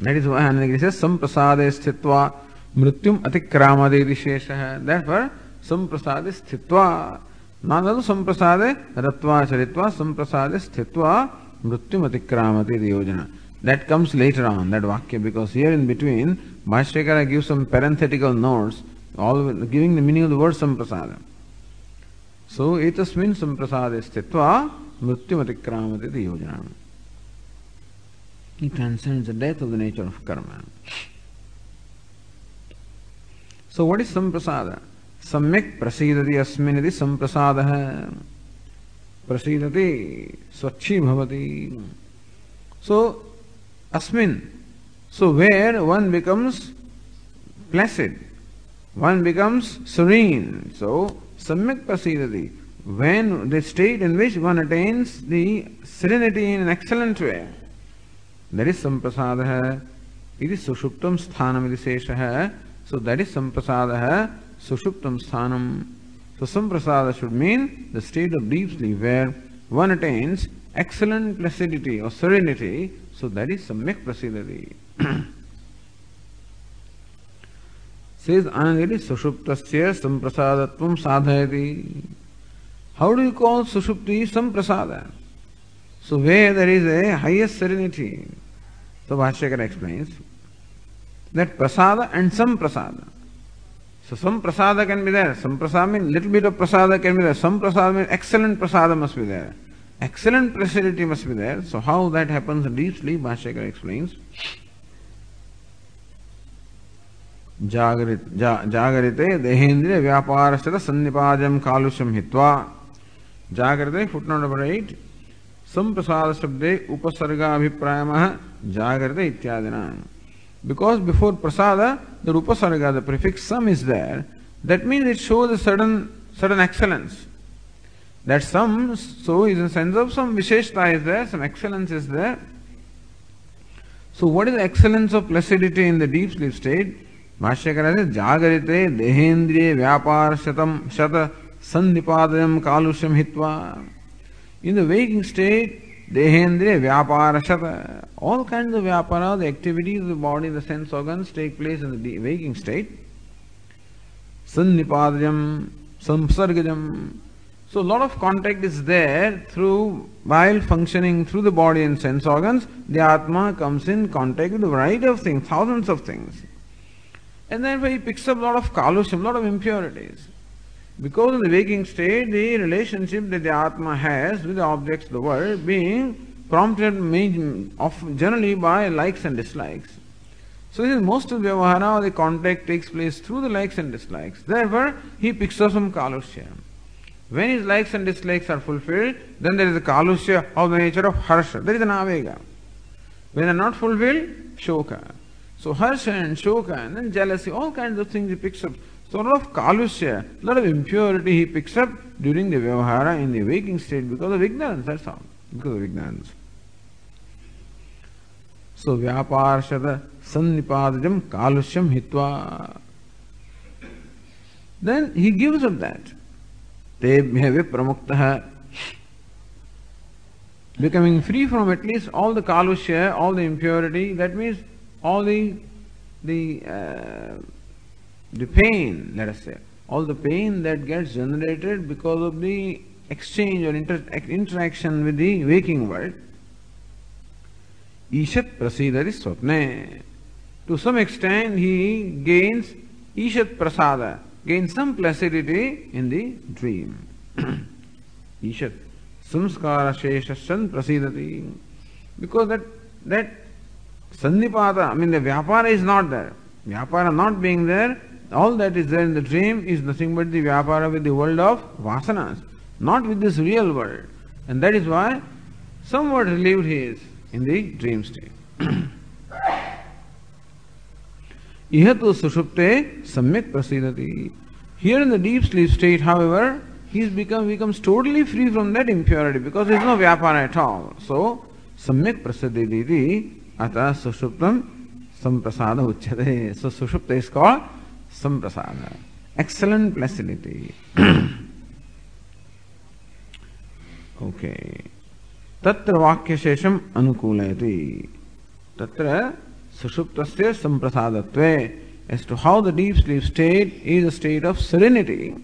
That is why Anandagiri says samprasade sthitva mrityum atikramade shesha. Therefore, samprasade sthitva. Not only samprasade ratva charitva, samprasade sthitva mrityum atikramade yojana. That comes later on, that vakya, because here in between, Bhashyakara gives some parenthetical notes, all giving the meaning of the word samprasada. So, etasmin samprasade sthitva mrityum atikramade yojana. He transcends the death of the nature of karma. So what is samprasada? Samyak prasidati asminiti samprasadaha. Prasidati swachhi bhavati. So asmin. So where one becomes placid, one becomes serene. So samyak prasidati. When the state in which one attains the serenity in an excellent way. That is samprasadaha. It is sushuptam sthanam iti seshaha. So that is samprasadaha, sushuptam sthanam. So samprasada should mean the state of deep sleep where one attains excellent placidity or serenity. So that is samyak prasidati. Says Anandagiri, sushuptasya samprasadatvam sadhayati. How do you call sushupti samprasada? So where there is a highest serenity. So Bhashyakara explains that prasada and samprasada. So some prasada can be there. Some prasada means little bit of prasada can be there. Some prasada means excellent prasada must be there. Excellent placidity must be there. So how that happens in deep sleep, Bhashyakara explains. Jagarite dehendriya vyaparasthita sannipadam kalusham hitva. Jagarite, footnote number 8. Samprasada shabde upasarga abhiprayamah jagarite ityadina. Because before prasada, the upasarga, the prefix sam is there. That means it shows a certain excellence. That some, so is in the sense of some visheshta is there, some excellence is there. So what is the excellence of placidity in the deep sleep state? Bhashyakara says, jagarite dehendriye vyapar shatam shata sandipadayam kalusham hitva. In the waking state, dehendriya vyapara shata. All kinds of vyapara, the activities of the body, the sense organs take place in the waking state. Sannipadayam, samsargajam. So a lot of contact is there through, while functioning through the body and sense organs, the Atma comes in contact with a variety of things, thousands of things. And then he picks up a lot of kalusham, a lot of impurities. Because in the waking state, the relationship that the Atma has with the objects of the world being prompted generally by likes and dislikes. So most of the vyavahara, the contact takes place through the likes and dislikes. Therefore, he picks up some kalushya. When his likes and dislikes are fulfilled, then there is a kalushya of the nature of harsha. There is an avega. When they are not fulfilled, shoka. So harsha and shoka and then jealousy, all kinds of things he picks up. sort of kalusya, a lot of impurity he picks up during the vyavahara in the waking state because of ignorance, that's all. Because of ignorance. So vyaparshada sannipadajam kalusyam hitva. Then he gives up that. Tebhya vipramuktaha. Becoming free from at least all the kalusya, all the impurity, that means all the pain, let us say, all the pain that gets generated because of the exchange or interaction with the waking world. Ishat prasidari swapne. To some extent he gains Ishat prasada, gains some placidity in the dream. Ishat samskara sheshashan prasidati. Because that sannipata, I mean the vyapara is not there. Vyapara not being there, all that is there in the dream is nothing but the vyapara with the world of vasanas, not with this real world. And that is why somewhat relieved he is in the dream state. Ihatu sushupte samyak prasidati. Here in the deep sleep state, however, he becomes totally free from that impurity because there is no vyapara at all. So, samyak prasidati ata sushuptam samprasada uchyate. So, sushupta is called samprasada. Excellent placidity. Okay. Tatra vakya shesham anukulayati. Tatra sushuptasya samprasadatve. As to how the deep sleep state is a state of serenity.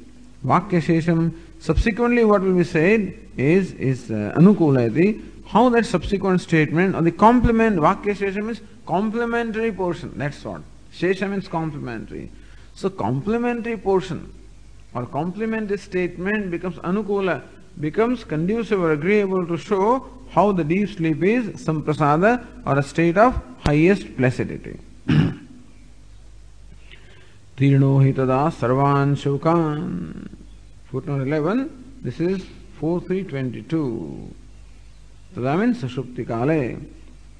Vakya shesham, subsequently what will be said is anukulayati. How that subsequent statement or the complement, vakya shesham is complementary portion. That's what. Shesha means complementary. So complementary portion or complementary statement becomes anukula, becomes conducive or agreeable to show how the deep sleep is samprasada or a state of highest placidity. Tirno hitada sarvan shokan. Footnote 11. This is 4322. So that means sushupti kale.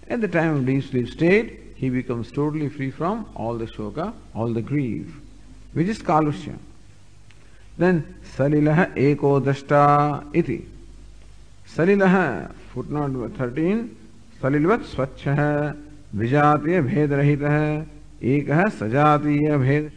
At the time of deep sleep state, he becomes totally free from all the shoka, all the grief, which is kalusya. Then salilaha eko drashta iti. Salilaha, footnote 13, salilvat swachha vijatiya bhedarahitaha ekah sajatiya bhed